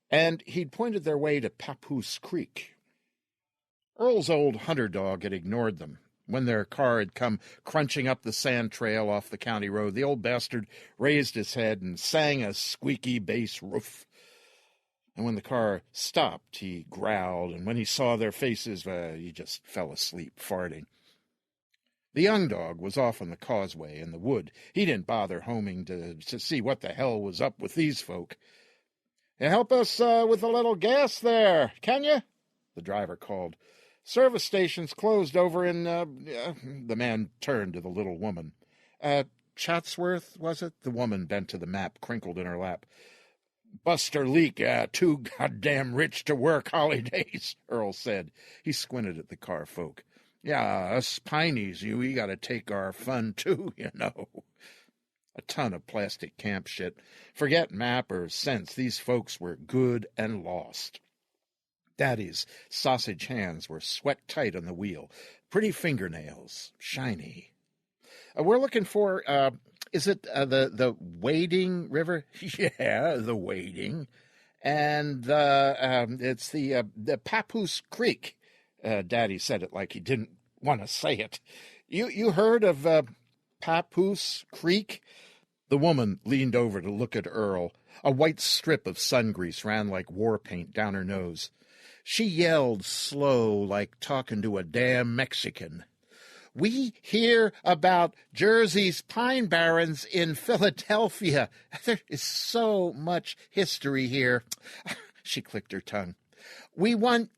and he'd pointed their way to Papoose Creek. Earl's old hunter dog had ignored them. When their car had come crunching up the sand trail off the county road, the old bastard raised his head and sang a squeaky bass roof. And when the car stopped, he growled, and when he saw their faces, he just fell asleep, farting. The young dog was off on the causeway in the wood. He didn't bother homing to see what the hell was up with these folk. "Help us with a little gas there, can you?" the driver called. "Service station's closed over in—" The man turned to the little woman. Chatsworth, was it?" The woman bent to the map, crinkled in her lap. "Buster Leak, too goddamn rich to work holidays," Earl said. He squinted at the car folk. "Yeah, us Pineys, we gotta take our fun, too, you know." A ton of plastic camp shit. Forget map or sense, these folks were good and lost. Daddy's sausage hands were sweat-tight on the wheel. Pretty fingernails, shiny. "We're looking for, is it the Wading River?" "Yeah, the Wading. And it's the Papoose Creek." Daddy said it like he didn't want to say it. You heard of Papoose Creek?" The woman leaned over to look at Earl. A white strip of sun grease ran like war paint down her nose. She yelled slow, like talking to a damn Mexican. "We hear about Jersey's pine barrens in Philadelphia. There is so much history here." She clicked her tongue. "We want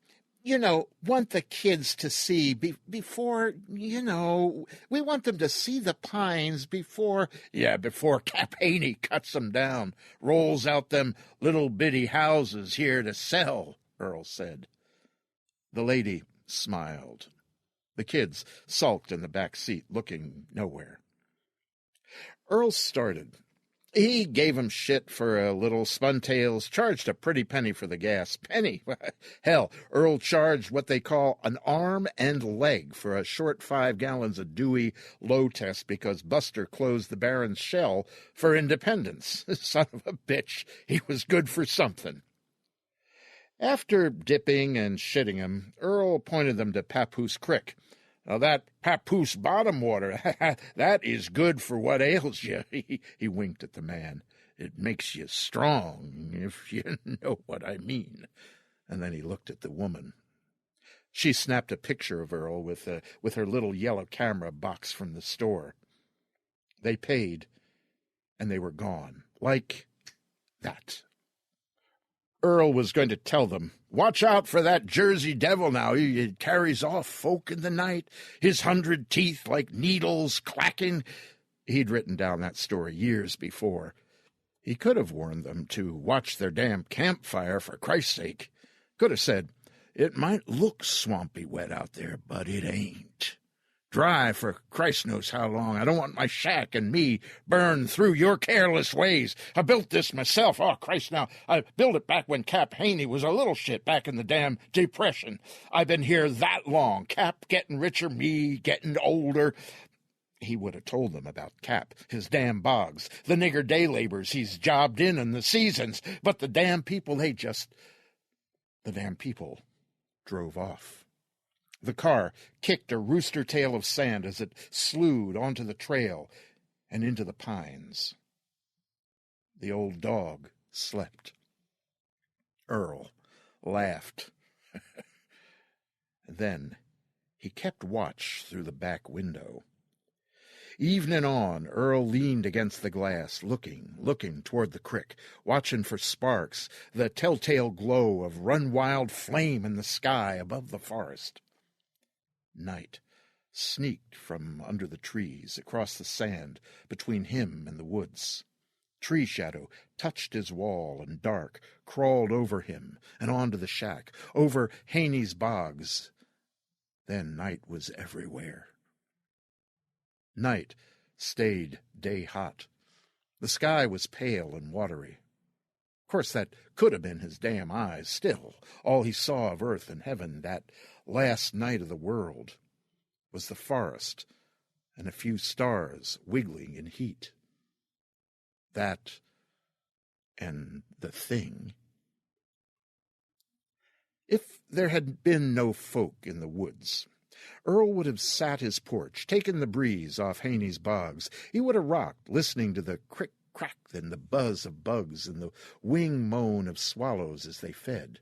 the kids to see before, we want them to see the pines before—" "Yeah, before Cap Haney cuts them down, rolls out them little bitty houses here to sell," Earl said. The lady smiled. The kids sulked in the back seat, looking nowhere. Earl started. He gave him shit for a little Spuntails, charged a pretty penny for the gas. Penny? Hell, Earl charged what they call an arm and leg for a short 5 gallons of Dewey low test because Buster closed the Baron's shell for independence. Son of a bitch, he was good for something. After dipping and shitting him, Earl pointed them to Papoose Creek. Now, that Papoose bottom water, that is good for what ails you. He winked at the man. It makes you strong, if you know what I mean. And then he looked at the woman. She snapped a picture of Earl with her little yellow camera box from the store. They paid, and they were gone, like that. Earl was going to tell them, "Watch out for that Jersey devil now. He carries off folk in the night, his 100 teeth like needles clacking." He'd written down that story years before. He could have warned them to watch their damn campfire, for Christ's sake. Could have said, "It might look swampy wet out there, but it ain't. Dry for Christ knows how long. I don't want my shack and me burned through your careless ways. I built this myself. Oh, Christ, now, I built it back when Cap Haney was a little shit back in the damn Depression. I've been here that long. Cap getting richer, me getting older." He would have told them about Cap, his damn bogs, the nigger day laborers he's jobbed in the seasons. But the damn people, the damn people drove off. The car kicked a rooster tail of sand as it slewed onto the trail and into the pines. The old dog slept. Earl laughed. Then he kept watch through the back window. Evening on, Earl leaned against the glass, looking toward the crick, watching for sparks, the telltale glow of run-wild flame in the sky above the forest. Night sneaked from under the trees, across the sand, between him and the woods. Tree shadow touched his wall, and dark crawled over him and onto the shack, over Haney's bogs. Then night was everywhere. Night stayed day hot. The sky was pale and watery. Of course, that could have been his damn eyes. Still, all he saw of earth and heaven that last night of the world was the forest and a few stars wiggling in heat. That and the thing. If there had been no folk in the woods, Earl would have sat his porch, taken the breeze off Haney's bogs. He would have rocked, listening to the crick-crack and the buzz of bugs and the wing-moan of swallows as they fed.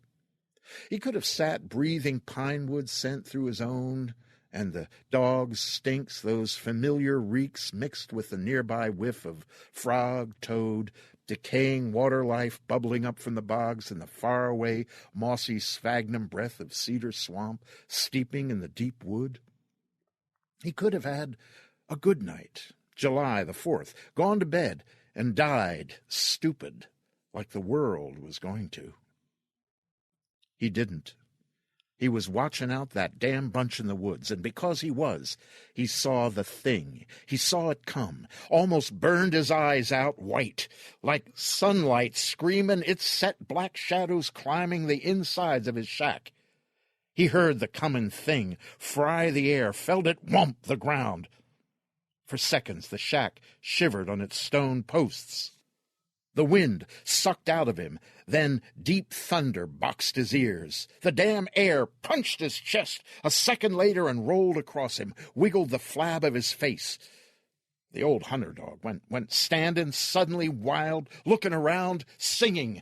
He could have sat breathing pine-wood scent through his own, and the dog's stinks, those familiar reeks mixed with the nearby whiff of frog, toad, decaying water life bubbling up from the bogs, and the faraway, mossy sphagnum breath of cedar swamp steeping in the deep wood. He could have had a good night, July the 4th, gone to bed, and died stupid, like the world was going to. He didn't. He was watching out that damn bunch in the woods, and because he saw the thing. He saw it come, almost burned his eyes out white, like sunlight screaming its set black shadows climbing the insides of his shack. He heard the coming thing fry the air, felt it whomp the ground. For seconds the shack shivered on its stone posts. The wind sucked out of him, then deep thunder boxed his ears. The damn air punched his chest a second later and rolled across him, wiggled the flab of his face. The old hunter dog went standing suddenly wild, looking around, singing.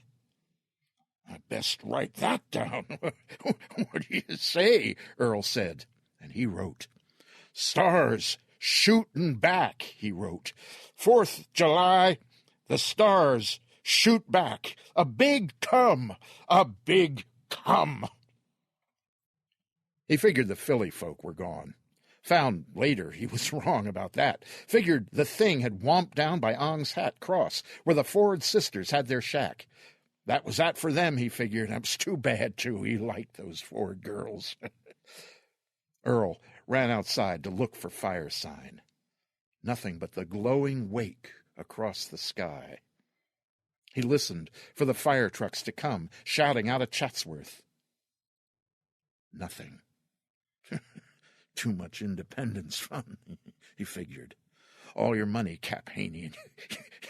"I best write that down." "What do you say?" Earl said, and he wrote. "Stars shooting back," he wrote. 4th July, the stars shoot back. A big come. A big come. He figured the Philly folk were gone. Found later he was wrong about that. Figured the thing had womped down by Ong's Hat Cross, where the Ford sisters had their shack. That was that for them, he figured. It was too bad, too. He liked those Ford girls. Earl ran outside to look for fire sign. Nothing but the glowing wake across the sky. He listened for the fire trucks to come, shouting out of Chatsworth. Nothing. Too much Independence Fund, he figured. All your money, Cap Haney, and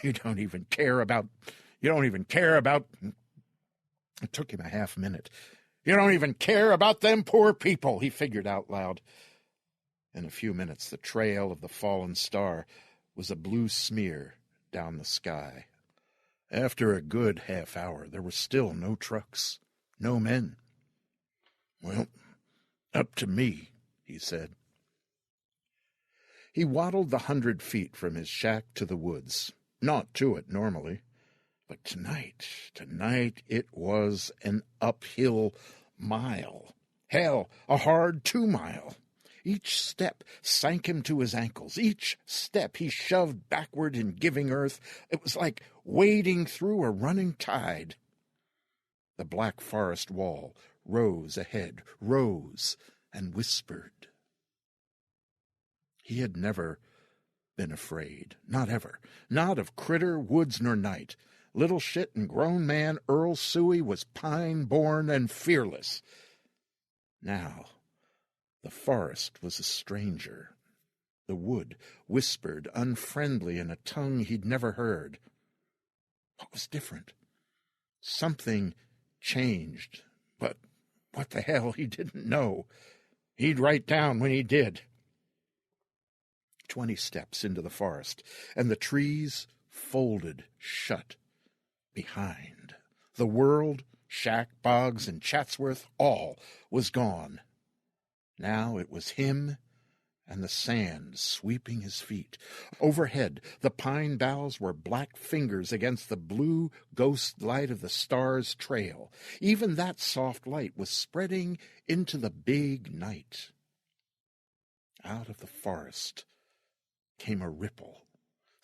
you don't even care about... It took him a half minute. You don't even care about them poor people, he figured out loud. In a few minutes, the trail of the fallen star was a blue smear down the sky. After a good half hour, there were still no trucks, no men. Well, up to me, he said. He waddled the 100 feet from his shack to the woods. Not to it normally. But tonight it was an uphill mile. Hell, a hard 2 mile. Each step sank him to his ankles. Each step he shoved backward in giving earth. It was like wading through a running tide. The black forest wall rose ahead, rose and whispered. He had never been afraid, not ever, not of critter, woods, nor night. Little shit and grown man Earl Suey was pine-born and fearless. Now, the forest was a stranger. The wood whispered unfriendly in a tongue he'd never heard. What was different? Something changed, but what the hell, he didn't know. He'd write down when he did. 20 steps into the forest, and the trees folded shut behind. The world, shack, bogs, and Chatsworth, all was gone. Now it was him and the sand sweeping his feet. Overhead, the pine boughs were black fingers against the blue ghost light of the stars' trail. Even that soft light was spreading into the big night. Out of the forest came a ripple.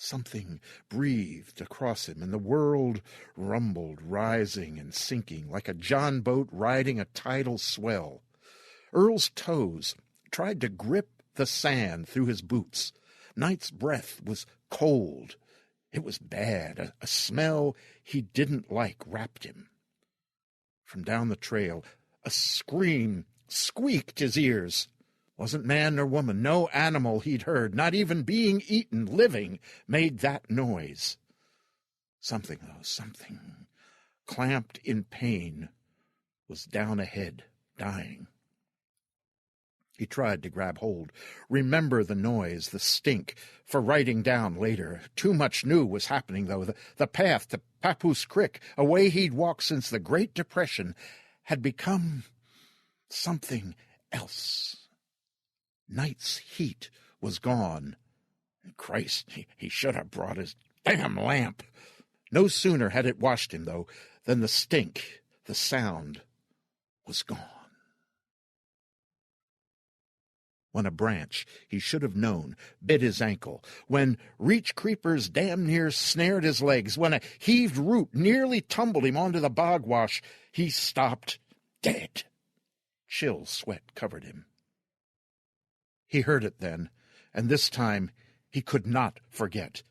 Something breathed across him, and the world rumbled, rising and sinking like a John boat riding a tidal swell. Earl's toes tried to grip the sand through his boots. Night's breath was cold. It was bad. A smell he didn't like wrapped him. From down the trail, a scream squeaked his ears. Wasn't man nor woman, no animal he'd heard, not even being eaten, living, made that noise. Something, clamped in pain, was down ahead, dying. He tried to grab hold, remember the noise, the stink, for writing down later. Too much new was happening, though. The path to Papoose Creek, a way he'd walked since the Great Depression, had become something else. Night's heat was gone. Christ, he should have brought his damn lamp. No sooner had it washed him, though, than the stink, the sound, was gone. When a branch, he should have known, bit his ankle, when reach creepers damn near snared his legs, when a heaved root nearly tumbled him onto the bog wash, he stopped dead. Chill sweat covered him. He heard it then, and this time he could not forget.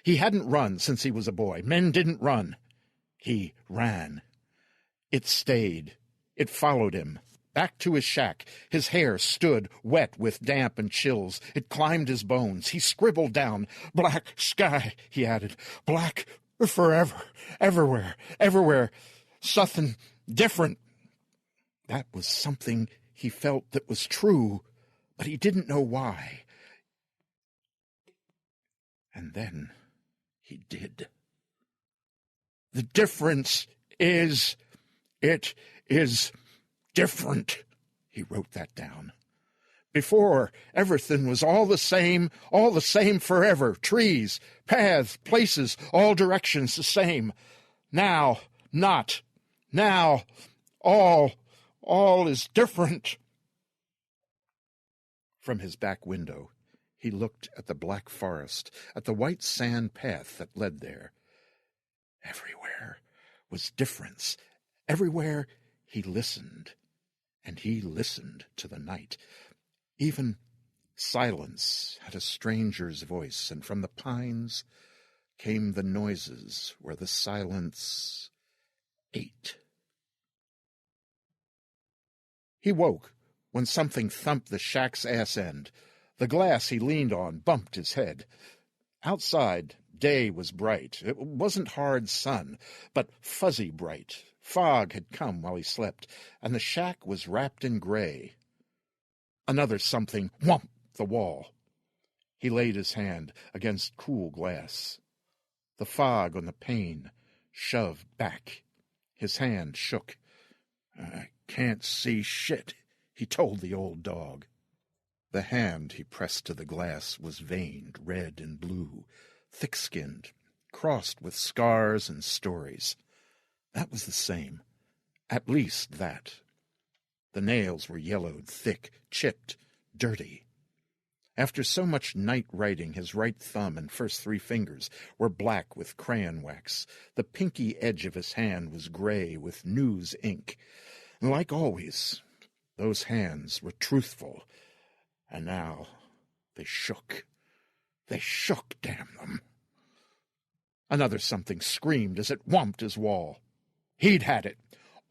He hadn't run since he was a boy. Men didn't run. He ran. It stayed. It followed him. Back to his shack. His hair stood wet with damp and chills. It climbed his bones. He scribbled down, "Black sky," he added. "Black forever, everywhere, everywhere. Something different." That was something he felt that was true, but he didn't know why. And then he did. The difference is, it is different. He wrote that down. Before, everything was all the same forever. Trees, paths, places, all directions the same. Now, not. Now, all is different. From his back window, he looked at the black forest, at the white sand path that led there. Everywhere was difference. Everywhere he listened, and he listened to the night. Even silence had a stranger's voice, and from the pines came the noises where the silence ate. He woke when something thumped the shack's ass end. The glass he leaned on bumped his head. Outside, day was bright. It wasn't hard sun, but fuzzy bright. Fog had come while he slept, and the shack was wrapped in gray. Another something whumped the wall. He laid his hand against cool glass. The fog on the pane shoved back. His hand shook. "I can't see shit," he told the old dog. The hand he pressed to the glass was veined red and blue, thick-skinned, crossed with scars and stories. That was the same. At least that. The nails were yellowed, thick, chipped, dirty. After so much night writing, his right thumb and first 3 fingers were black with crayon wax. The pinky edge of his hand was gray with news ink. And like always, those hands were truthful. And now they shook. They shook, damn them. Another something screamed as it whumped his wall. He'd had it.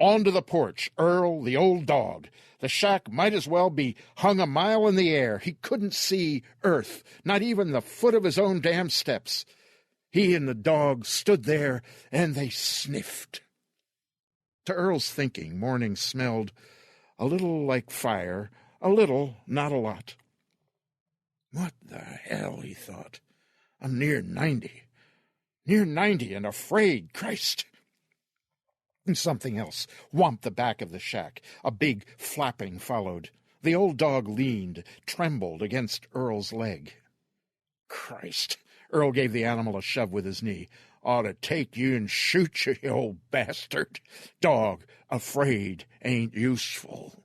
Onto the porch, Earl, the old dog. The shack might as well be hung a mile in the air. He couldn't see earth, not even the foot of his own damn steps. He and the dog stood there, and they sniffed. To Earl's thinking, morning smelled a little like fire, a little, not a lot. What the hell, he thought. I'm near 90. Near 90 and afraid, Christ. And something else whomped the back of the shack. A big flapping followed. The old dog leaned, trembled against Earl's leg. Christ! Earl gave the animal a shove with his knee. Ought to take you and shoot you, you old bastard. Dog, afraid ain't useful.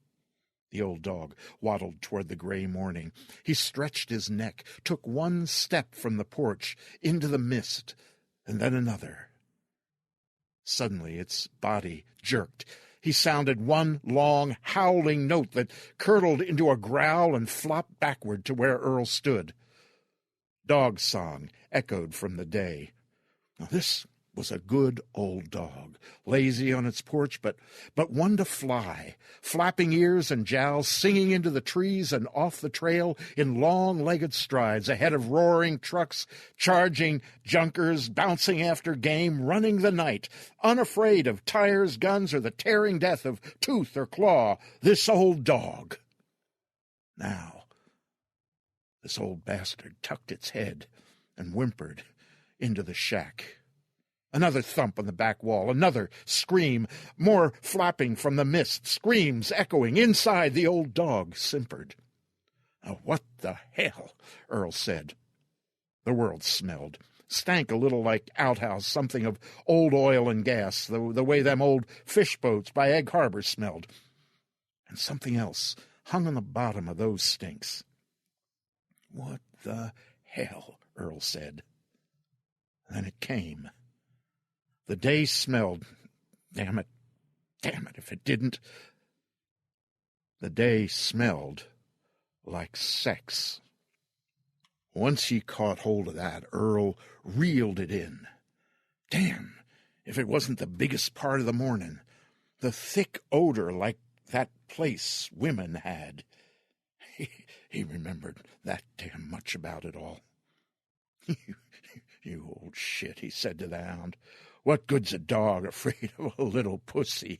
The old dog waddled toward the gray morning. He stretched his neck, took one step from the porch into the mist, and then another. Suddenly its body jerked. He sounded one long, howling note that curdled into a growl and flopped backward to where Earl stood. Dog song echoed from the day. Now, this was a good old dog, lazy on its porch, but one to fly, flapping ears and jowls, singing into the trees and off the trail in long-legged strides, ahead of roaring trucks, charging junkers, bouncing after game, running the night, unafraid of tires, guns, or the tearing death of tooth or claw. This old dog. Now, this old bastard tucked its head and whimpered into the shack. Another thump on the back wall, another scream, more flapping from the mist, screams echoing. Inside, the old dog simpered. "Now, what the hell?" Earl said. The world smelled, stank a little like outhouse, something of old oil and gas, the way them old fish boats by Egg Harbor smelled. And something else hung on the bottom of those stinks. "What the hell?" Earl said. Then it came. The day smelled, damn it if it didn't. The day smelled like sex. Once he caught hold of that, Earl reeled it in. Damn, if it wasn't the biggest part of the morning. The thick odor like that place women had. He remembered that damn much about it all. "You old shit," he said to the hound. "What good's a dog afraid of a little pussy?"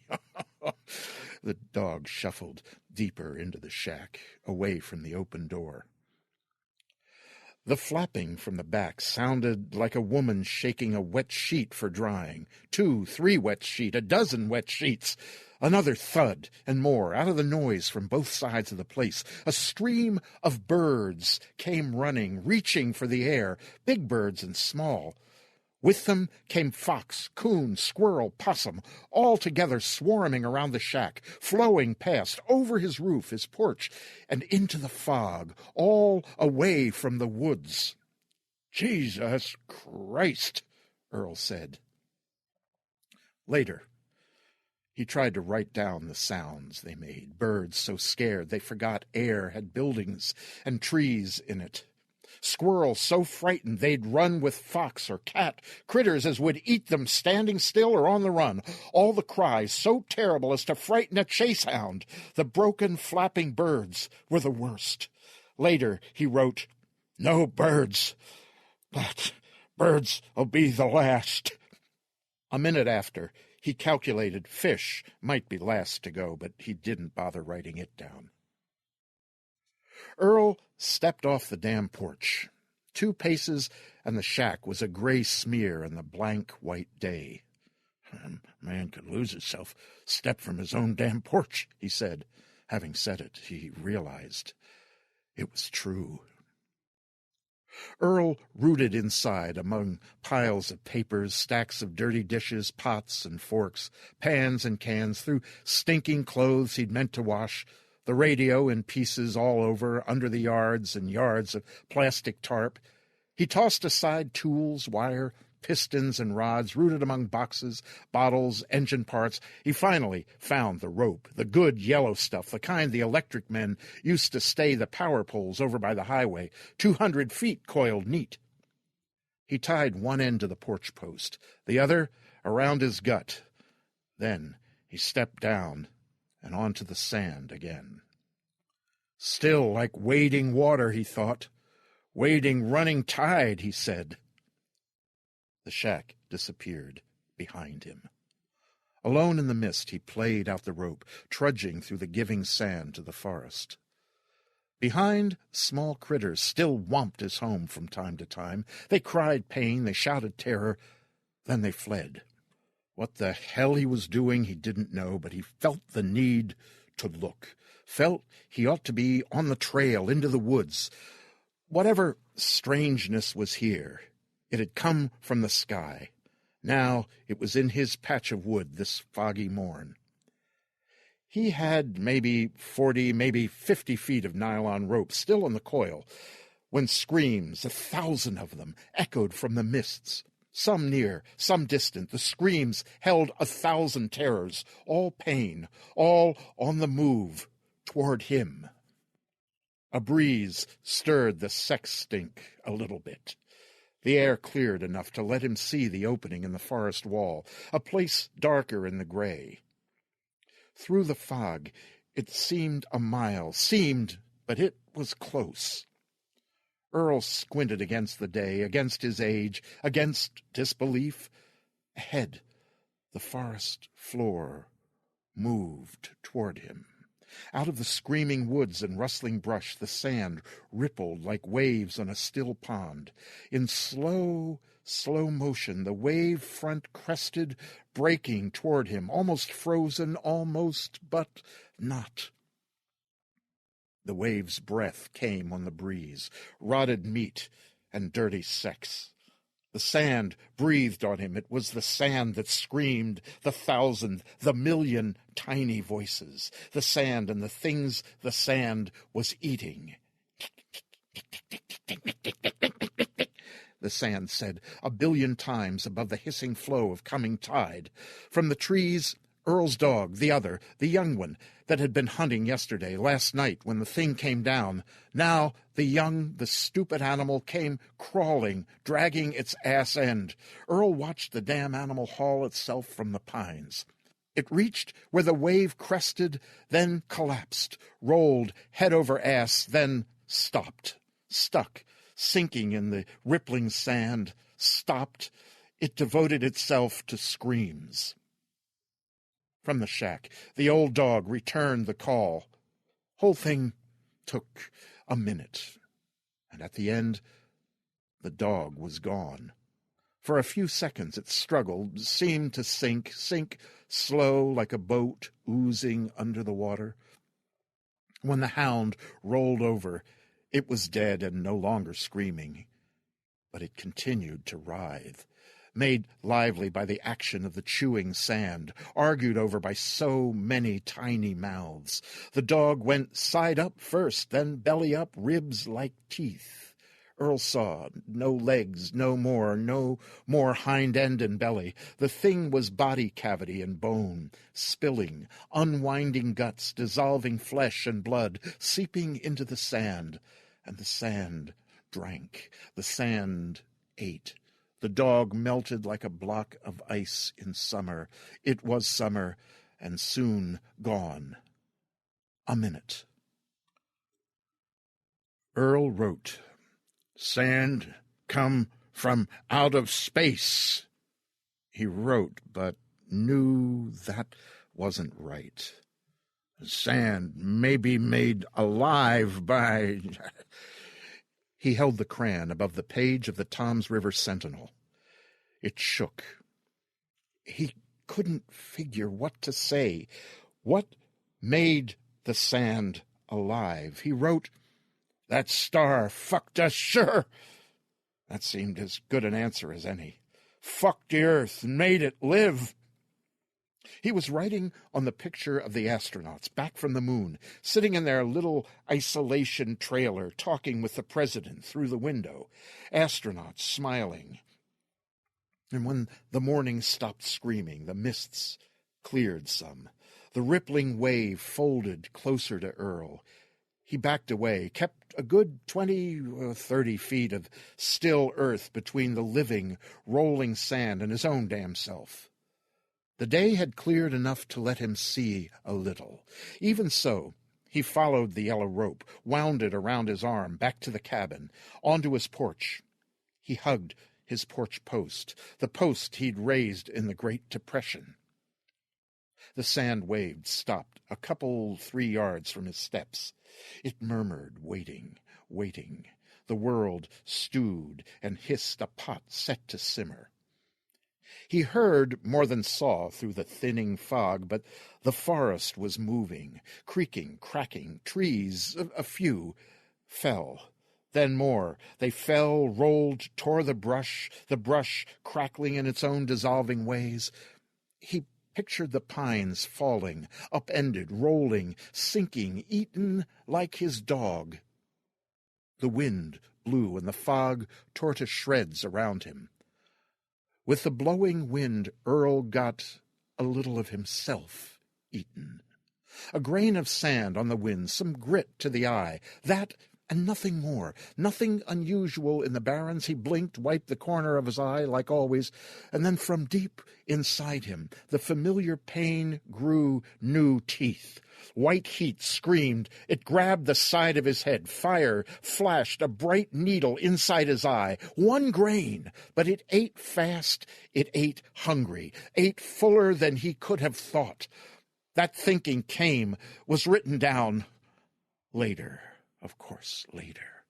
The dog shuffled deeper into the shack, away from the open door. The flapping from the back sounded like a woman shaking a wet sheet for drying. 2, 3 wet sheets, a dozen wet sheets. Another thud and more. Out of the noise from both sides of the place, a stream of birds came running, reaching for the air, big birds and small. With them came fox, coon, squirrel, possum, all together swarming around the shack, flowing past, over his roof, his porch, and into the fog, all away from the woods. "Jesus Christ," Earl said. Later, he tried to write down the sounds they made, birds so scared they forgot air had buildings and trees in it. Squirrels so frightened they'd run with fox or cat, critters as would eat them standing still or on the run, all the cries so terrible as to frighten a chasehound. The broken, flapping birds were the worst. Later he wrote, "No birds, but birds'll be the last." A minute after, he calculated fish might be last to go, but he didn't bother writing it down. Earl stepped off the damn porch. 2 paces, and the shack was a gray smear in the blank white day. "A man could lose himself, step from his own damn porch," he said. Having said it, he realized it was true. Earl rooted inside among piles of papers, stacks of dirty dishes, pots and forks, pans and cans, through stinking clothes he'd meant to wash, the radio in pieces all over, under the yards and yards of plastic tarp. He tossed aside tools, wire, pistons and rods, rooted among boxes, bottles, engine parts. He finally found the rope, the good yellow stuff, the kind the electric men used to stay the power poles over by the highway, 200 feet coiled neat. He tied one end to the porch post, the other around his gut. Then he stepped down and onto the sand again. Still like wading water, he thought. Wading running tide, he said. The shack disappeared behind him. Alone in the mist, he played out the rope, trudging through the giving sand to the forest. Behind, small critters still whomped his home from time to time. They cried pain, they shouted terror, then they fled. What the hell he was doing he didn't know, but he felt the need to look, felt he ought to be on the trail into the woods. Whatever strangeness was here, it had come from the sky. Now it was in his patch of wood this foggy morn. He had maybe 40, maybe 50 feet of nylon rope still on the coil, when screams, 1,000 of them, echoed from the mists. Some near, some distant, the screams held 1,000 terrors, all pain, all on the move toward him. A breeze stirred the sex stink a little bit. The air cleared enough to let him see the opening in the forest wall, a place darker in the gray. Through the fog, it seemed a mile, but it was close. Earl squinted against the day, against his age, against disbelief. Ahead, the forest floor moved toward him. Out of the screaming woods and rustling brush, the sand rippled like waves on a still pond. In slow motion, the wave front crested, breaking toward him, almost frozen, almost, but not. The wave's breath came on the breeze, rotted meat and dirty sex. The sand breathed on him. It was the sand that screamed, the 1,000, the million tiny voices, the sand and the things the sand was eating. The sand said 1 billion times above the hissing flow of coming tide. From the trees, Earl's dog, the other, the young one, that had been hunting yesterday, last night, when the thing came down. Now the stupid animal came crawling, dragging its ass end. Earl watched the damn animal haul itself from the pines. It reached where the wave crested, then collapsed, rolled head over ass, then stopped, stuck, sinking in the rippling sand, stopped. It devoted itself to screams. From the shack, the old dog returned the call. Whole thing took a minute, and at the end, the dog was gone. For a few seconds it struggled, seemed to sink slow like a boat oozing under the water. When the hound rolled over, it was dead and no longer screaming, but it continued to writhe, made lively by the action of the chewing sand, argued over by so many tiny mouths. The dog went side up first, then belly up, ribs like teeth. Earl saw no legs, no more hind end and belly. The thing was body cavity and bone, spilling, unwinding guts, dissolving flesh and blood, seeping into the sand, and the sand drank. The sand ate. The dog melted like a block of ice in summer. It was summer, and soon gone. A minute. Earl wrote, "Sand come from out of space." He wrote, but knew that wasn't right. Sand may be made alive by... He held the crayon above the page of the Toms River Sentinel. It shook. He couldn't figure what to say. What made the sand alive? He wrote, "That star fucked us, sure." That seemed as good an answer as any. Fucked the earth and made it live. He was writing on the picture of the astronauts back from the moon, sitting in their little isolation trailer, talking with the president through the window, astronauts smiling. And when the morning stopped screaming, the mists cleared some. The rippling wave folded closer to Earl. He backed away, kept a good 20 or 30 feet of still earth between the living, rolling sand and his own damn self. The day had cleared enough to let him see a little. Even so, he followed the yellow rope, wound it around his arm, back to the cabin, onto his porch. He hugged his porch post, the post he'd raised in the Great Depression. The sand waved, stopped, a couple 3 yards from his steps. It murmured, waiting, waiting. The world stewed and hissed, a pot set to simmer. He heard more than saw through the thinning fog, but the forest was moving, creaking, cracking. Trees, a few, fell. Then more. They fell, rolled, tore the brush crackling in its own dissolving ways. He pictured the pines falling, upended, rolling, sinking, eaten like his dog. The wind blew, and the fog tore to shreds around him. With the blowing wind, Earl got a little of himself eaten. A grain of sand on the wind, some grit to the eye, that and nothing more. Nothing unusual in the barrens. He blinked, wiped the corner of his eye like always, and then from deep inside him, the familiar pain grew new teeth. White heat screamed. It grabbed the side of his head. Fire flashed, a bright needle inside his eye. One grain, but it ate fast. It ate hungry, ate fuller than he could have thought. That thinking came, was written down later, of course, later.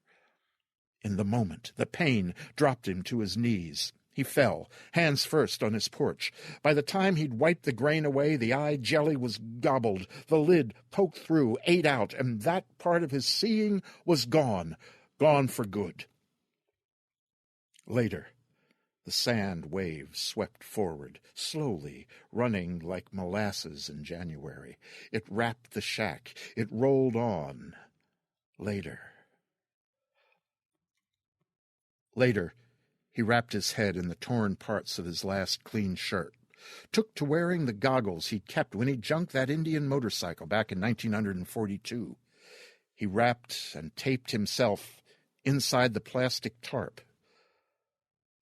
In the moment, the pain dropped him to his knees. He fell, hands first, on his porch. By the time he'd wiped the grain away, the eye jelly was gobbled, the lid poked through, ate out, and that part of his seeing was gone for good. Later, the sand wave swept forward, slowly, running like molasses in January. It wrapped the shack. It rolled on. Later, he wrapped his head in the torn parts of his last clean shirt, took to wearing the goggles he'd kept when he junked that Indian motorcycle back in 1942. He wrapped and taped himself inside the plastic tarp.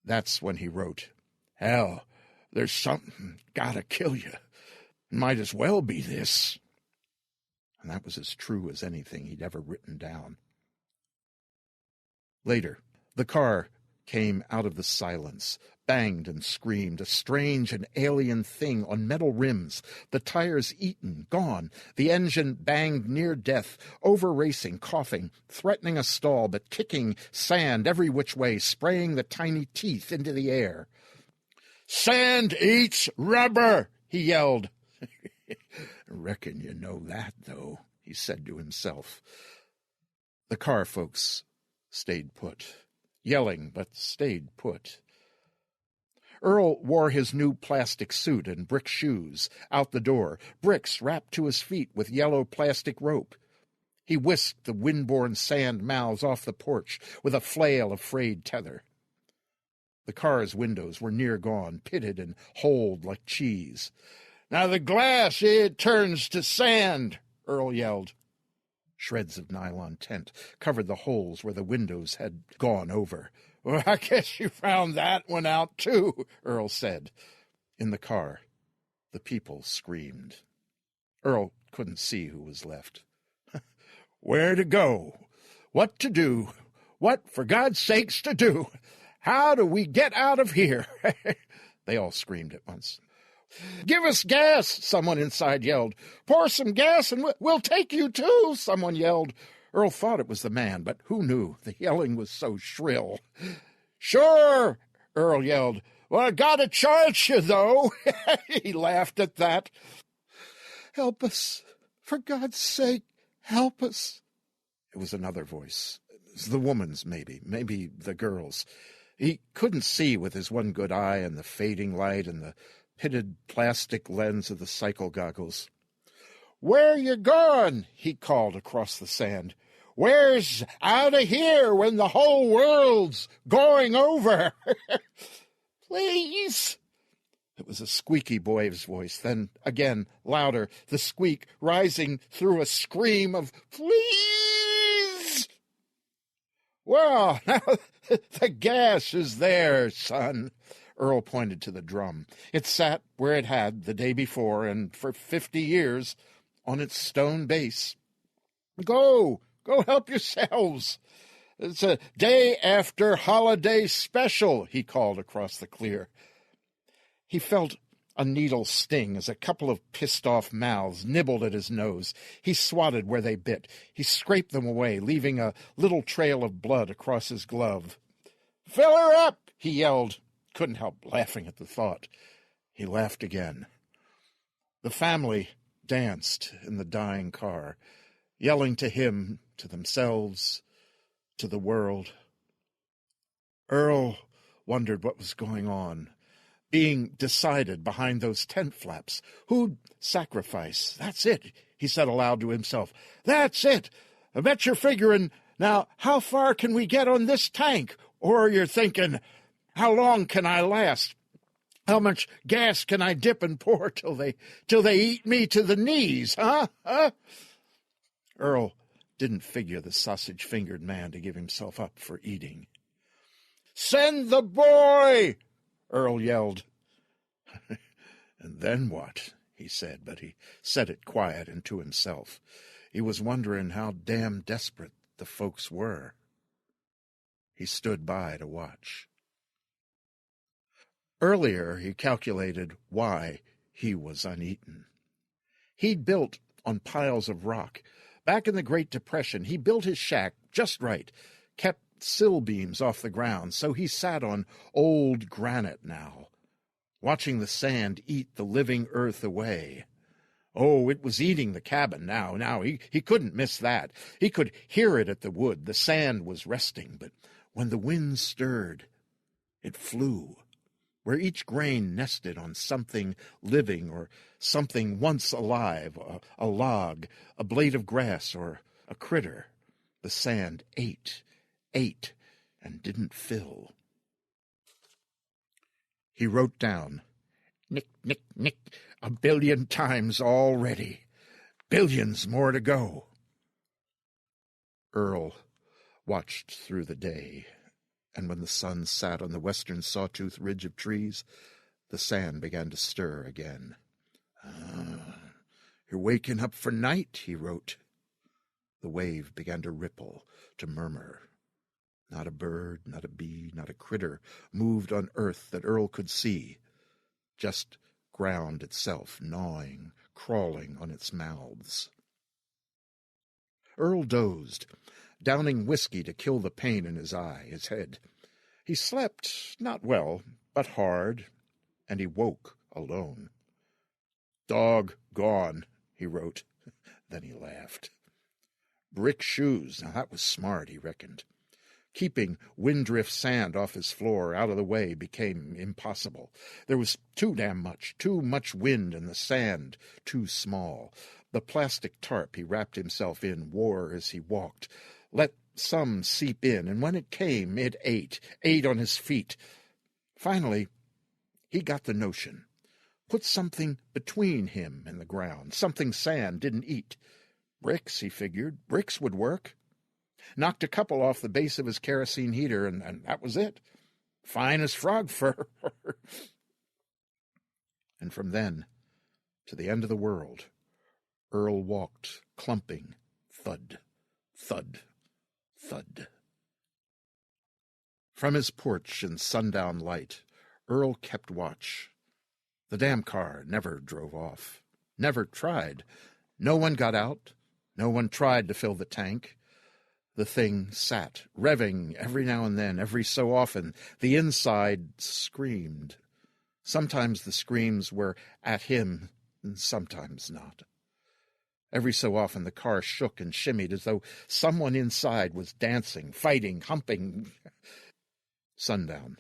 That's when he wrote, "Hell, there's something gotta kill you. Might as well be this." And that was as true as anything he'd ever written down. Later, the car came out of the silence, banged and screamed, a strange and alien thing on metal rims, the tires eaten, gone, the engine banged near death, over-racing, coughing, threatening a stall, but kicking sand every which way, spraying the tiny teeth into the air. "Sand eats rubber," he yelled. "Reckon you know that, though," he said to himself. The car folks stayed put. Yelling, but stayed put. Earl wore his new plastic suit and brick shoes out the door, bricks wrapped to his feet with yellow plastic rope. He whisked the wind-borne sand mouths off the porch with a flail of frayed tether. The car's windows were near gone, pitted and holed like cheese. "Now the glass, it turns to sand," Earl yelled. Shreds of nylon tent covered the holes where the windows had gone over. "Well, I guess you found that one out, too," Earl said. In the car, the people screamed. Earl couldn't see who was left. "Where to go? What to do? What, for God's sakes, to do? How do we get out of here?" They all screamed at once. "Give us gas," someone inside yelled. "Pour some gas and we'll take you too," someone yelled. Earl thought it was the man, but who knew? The yelling was so shrill. "Sure," Earl yelled. "Well, I gotta charge you, though." He laughed at that. "Help us. For God's sake, help us." It was another voice. It was the woman's, maybe the girl's. He couldn't see with his one good eye and the fading light and the pitted plastic lens of the cycle goggles. "Where you going?" he called across the sand. "Where's out of here when the whole world's going over?" "Please." It was a squeaky boy's voice, then again louder, the squeak rising through a scream of "Please!" "Well, now the gas is there, son." Earl pointed to the drum. It sat where it had the day before, and for 50 years, on its stone base. Go help yourselves. It's a day after holiday special," he called across the clear. He felt a needle sting as a couple of pissed-off mouths nibbled at his nose. He swatted where they bit. He scraped them away, leaving a little trail of blood across his glove. "Fill her up," he yelled. Couldn't help laughing at the thought. He laughed again. The family danced in the dying car, yelling to him, to themselves, to the world. Earl wondered what was going on, being decided behind those tent flaps. Who'd sacrifice? "That's it," he said aloud to himself. "That's it. I bet you're figuring, now, how far can we get on this tank? Or you're thinking, how long can I last? How much gas can I dip and pour till they eat me to the knees, huh? Earl didn't figure the sausage-fingered man to give himself up for eating. "Send the boy!" Earl yelled. "And then what?" he said, but he said it quiet and to himself. He was wondering how damn desperate the folks were. He stood by to watch. Earlier, he calculated why he was uneaten. He'd built on piles of rock. Back in the Great Depression, he built his shack just right, kept sill beams off the ground, so he sat on old granite now, watching the sand eat the living earth away. Oh, it was eating the cabin now. He couldn't miss that. He could hear it at the wood. The sand was resting, but when the wind stirred, it flew, where each grain nested on something living or something once alive, a log, a blade of grass, or a critter. The sand ate, and didn't fill. He wrote down, "Nick, Nick, Nick, 1,000,000,000 times already. Billions more to go." Earl watched through the day, and when the sun sat on the western sawtooth ridge of trees, the sand began to stir again. "You're waking up for night," he wrote. The wave began to ripple, to murmur. Not a bird, not a bee, not a critter moved on earth that Earl could see, just ground itself gnawing, crawling on its mouths. Earl dozed, downing whiskey to kill the pain in his eye, his head. He slept not well, but hard, and he woke alone. "Dog gone," he wrote. Then he laughed. Brick shoes, now that was smart, he reckoned. Keeping wind-drift sand off his floor out of the way became impossible. There was too much wind, and the sand too small. The plastic tarp he wrapped himself in wore as he walked. Let some seep in, and when it came, it ate on his feet. Finally, he got the notion. Put something between him and the ground, something sand didn't eat. Bricks, he figured. Bricks would work. Knocked a couple off the base of his kerosene heater, and that was it. Fine as frog fur. And from then to the end of the world, Earl walked, clumping, thud, thud, thud. From his porch in sundown light, Earl kept watch. The damn car never drove off, never tried. No one got out. No one tried to fill the tank. The thing sat, revving every now and then, every so often. The inside screamed. Sometimes the screams were at him, and sometimes not. Every so often the car shook and shimmied as though someone inside was dancing, fighting, humping. Sundown.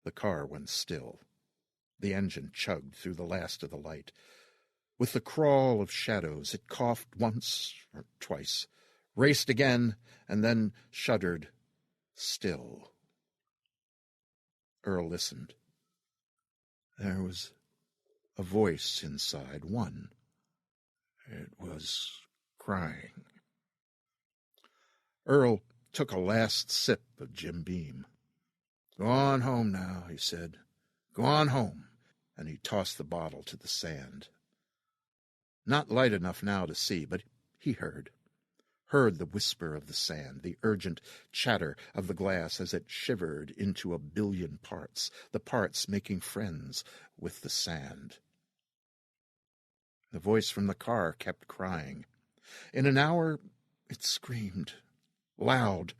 The car went still. The engine chugged through the last of the light. With the crawl of shadows, it coughed once or twice, raced again, and then shuddered, still. Earl listened. There was a voice inside, one. It was crying. Earl took a last sip of Jim Beam. Go on home now, he said. Go on home. And he tossed the bottle to the sand. Not light enough now to see, but he heard the whisper of the sand, the urgent chatter of the glass as it shivered into a billion parts, the parts making friends with the sand. The voice from the car kept crying. In an hour, it screamed, loud.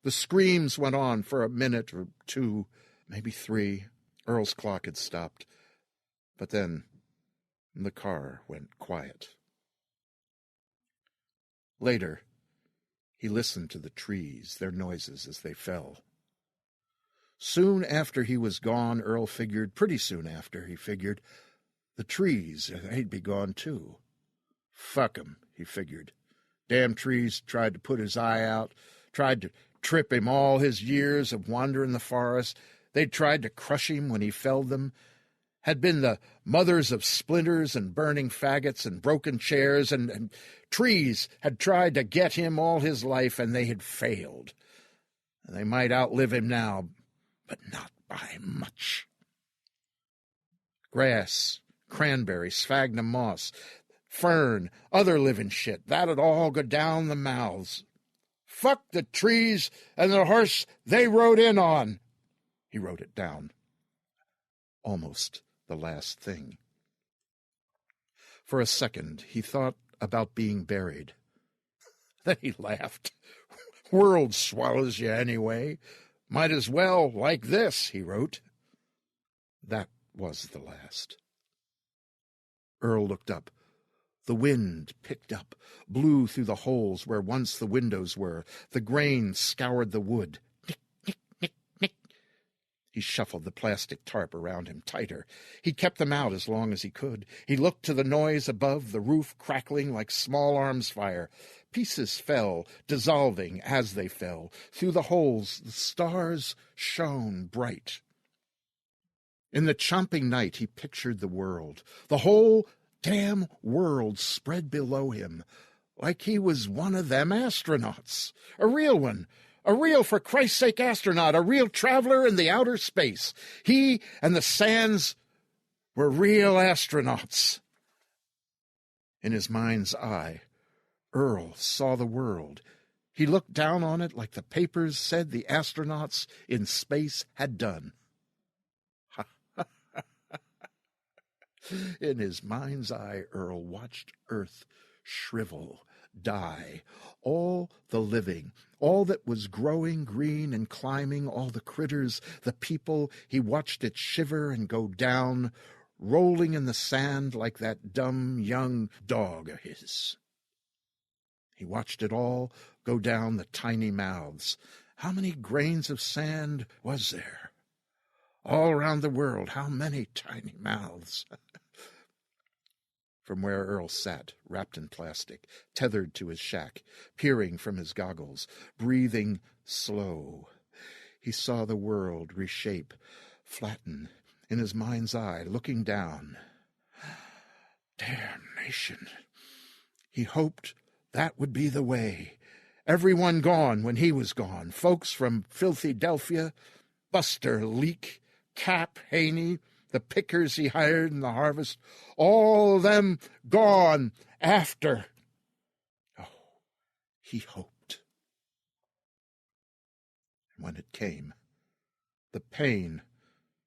The screams went on for a minute or two, maybe 3. Earl's clock had stopped. But then the car went quiet. Later, he listened to the trees, their noises as they fell. Soon after he was gone, Earl figured, pretty soon after, he figured, the trees, they'd be gone too. Fuck 'em, he figured. Damn trees tried to put his eye out, tried to trip him all his years of wandering the forest. They'd tried to crush him when he felled them, had been the mothers of splinters and burning faggots and broken chairs, and trees had tried to get him all his life, and they had failed. And they might outlive him now, but not by much. Grass, cranberry, sphagnum moss, fern, other living shit, that'd all go down the mouths. Fuck the trees and the horse they rode in on. He wrote it down. Almost the last thing. For a second, he thought about being buried. Then he laughed. World swallows you anyway. Might as well like this, he wrote. That was the last. Earl looked up. The wind picked up, blew through the holes where once the windows were. The grain scoured the wood. Nick, nick, nick, nick. He shuffled the plastic tarp around him tighter. He kept them out as long as he could. He looked to the noise above, the roof crackling like small arms fire. Pieces fell, dissolving as they fell. Through the holes, the stars shone bright. In the chomping night, he pictured the world. The whole damn world spread below him, like he was one of them astronauts. A real one. A real, for Christ's sake, astronaut. A real traveler in the outer space. He and the sands were real astronauts. In his mind's eye, Earl saw the world. He looked down on it like the papers said the astronauts in space had done. In his mind's eye, Earl watched Earth shrivel, die. All the living, all that was growing green and climbing, all the critters, the people, he watched it shiver and go down, rolling in the sand like that dumb young dog of his. He watched it all go down the tiny mouths. How many grains of sand was there? All around the world, how many tiny mouths? From where Earl sat, wrapped in plastic, tethered to his shack, peering from his goggles, breathing slow, he saw the world reshape, flatten, in his mind's eye, looking down. Damnation! He hoped That would be the way. Everyone gone when he was gone. Folks from Filthy Delphia, Buster Leak, Cap Haney, the pickers he hired in the harvest, all them gone after. Oh, he hoped. And when it came, the pain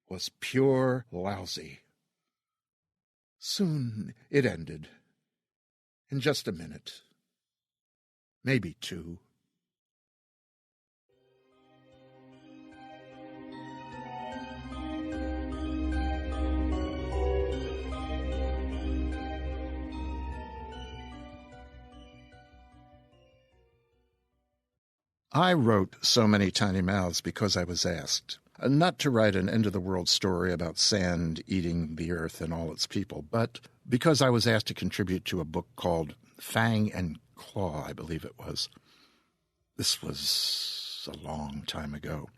was pure lousy. Soon it ended. In just a minute. Maybe 2. I wrote So Many Tiny Mouths because I was asked. Not to write an end-of-the-world story about sand eating the earth and all its people, but because I was asked to contribute to a book called Fang and Claw, I believe it was. This was a long time ago.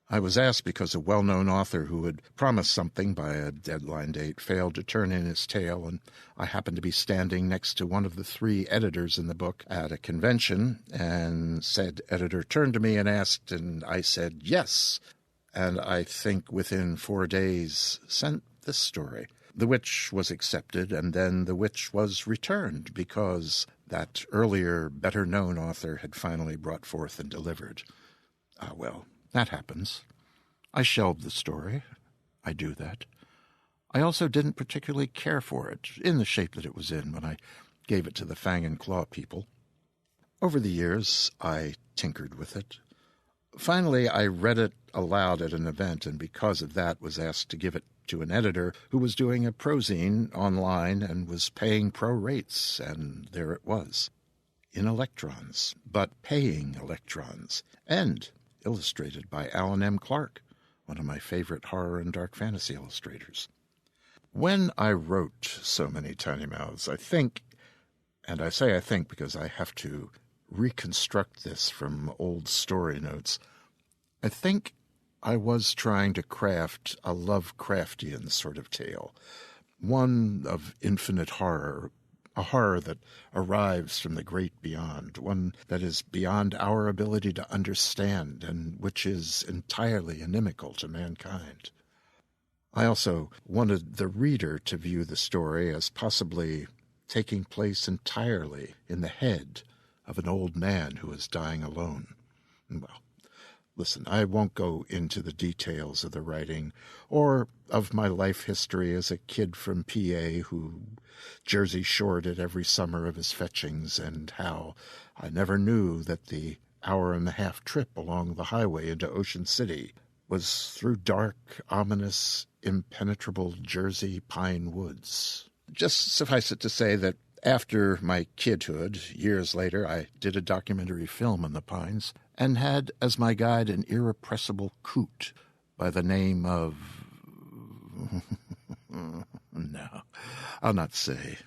I was asked because a well-known author who had promised something by a deadline date failed to turn in his tale, and I happened to be standing next to one of the 3 editors in the book at a convention, and said editor turned to me and asked, and I said yes, and I think within 4 days sent this story. The Witch was accepted, and then The Witch was returned because that earlier, better-known author had finally brought forth and delivered. Well, that happens. I shelved the story. I do that. I also didn't particularly care for it, in the shape that it was in, when I gave it to the Fang and Claw people. Over the years, I tinkered with it. Finally, I read it aloud at an event, and because of that was asked to give it to an editor who was doing a prozine online and was paying pro rates, and there it was. In electrons, but paying electrons, and illustrated by Alan M. Clark, one of my favorite horror and dark fantasy illustrators. When I wrote So Many Tiny Mouths, I think, and I say I think because I have to reconstruct this from old story notes, I think I was trying to craft a Lovecraftian sort of tale, one of infinite horror, a horror that arrives from the great beyond, one that is beyond our ability to understand and which is entirely inimical to mankind. I also wanted the reader to view the story as possibly taking place entirely in the head of an old man who is dying alone. Well, listen, I won't go into the details of the writing or of my life history as a kid from PA who Jersey shored it every summer of his fetchings, and how I never knew that the hour-and-a-half trip along the highway into Ocean City was through dark, ominous, impenetrable Jersey pine woods. Just suffice it to say that after my kidhood, years later, I did a documentary film in the pines and had as my guide an irrepressible coot by the name of... No, I'll not say.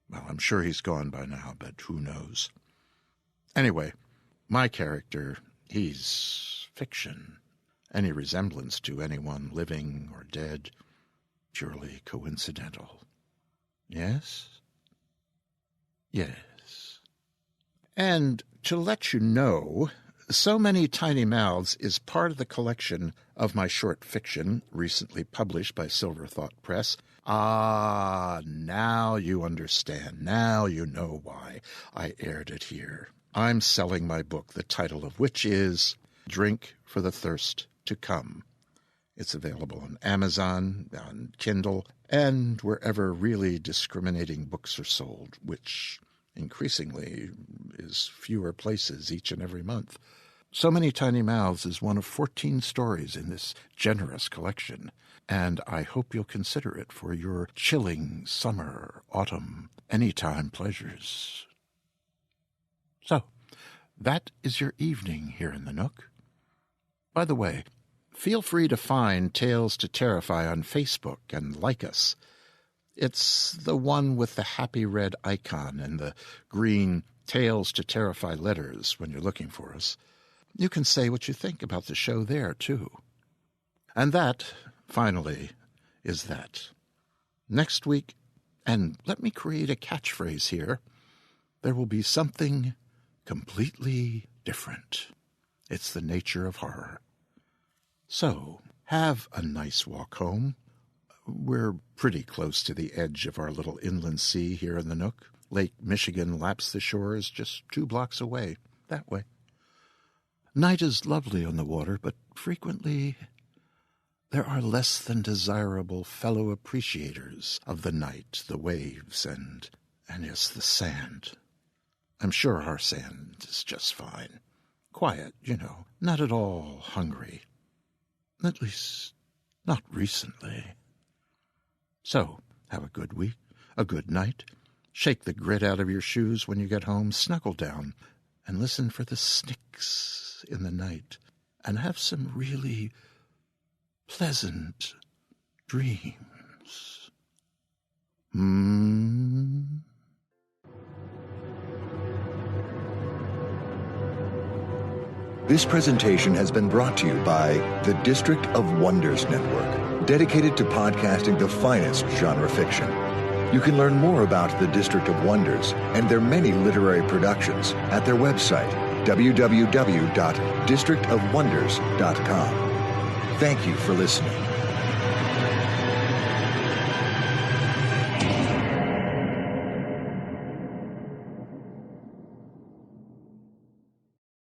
Well, I'm sure he's gone by now, but who knows? Anyway, my character, he's fiction. Any resemblance to anyone living or dead, purely coincidental. Yes? Yes. And to let you know, So Many Tiny Mouths is part of the collection of my short fiction, recently published by Silver Thought Press. Ah, now you understand. Now you know why I aired it here. I'm selling my book, the title of which is Drink for the Thirst to Come. It's available on Amazon, on Kindle, and wherever really discriminating books are sold, which increasingly is fewer places each and every month. So Many Tiny Mouths is one of 14 stories in this generous collection, and I hope you'll consider it for your chilling summer, autumn, anytime pleasures. So, that is your evening here in the Nook. By the way, feel free to find Tales to Terrify on Facebook and like us. It's the one with the happy red icon and the green Tales to Terrify letters when you're looking for us. You can say what you think about the show there, too. And that, finally, is that. Next week, and let me create a catchphrase here, there will be something completely different. It's the nature of horror. So, have a nice walk home. We're pretty close to the edge of our little inland sea here in the Nook. Lake Michigan laps the shores just 2 blocks away, that way. Night is lovely on the water, but frequently there are less than desirable fellow appreciators of the night, the waves, and yes, the sand. I'm sure our sand is just fine. Quiet, not at all hungry. At least, not recently. So, have a good week, a good night. Shake the grit out of your shoes when you get home, snuggle down, and listen for the snicks in the night, and have some really pleasant dreams. This presentation has been brought to you by the District of Wonders Network, dedicated to podcasting the finest genre fiction. You can learn more about the District of Wonders and their many literary productions at their website, www.districtofwonders.com. Thank you for listening.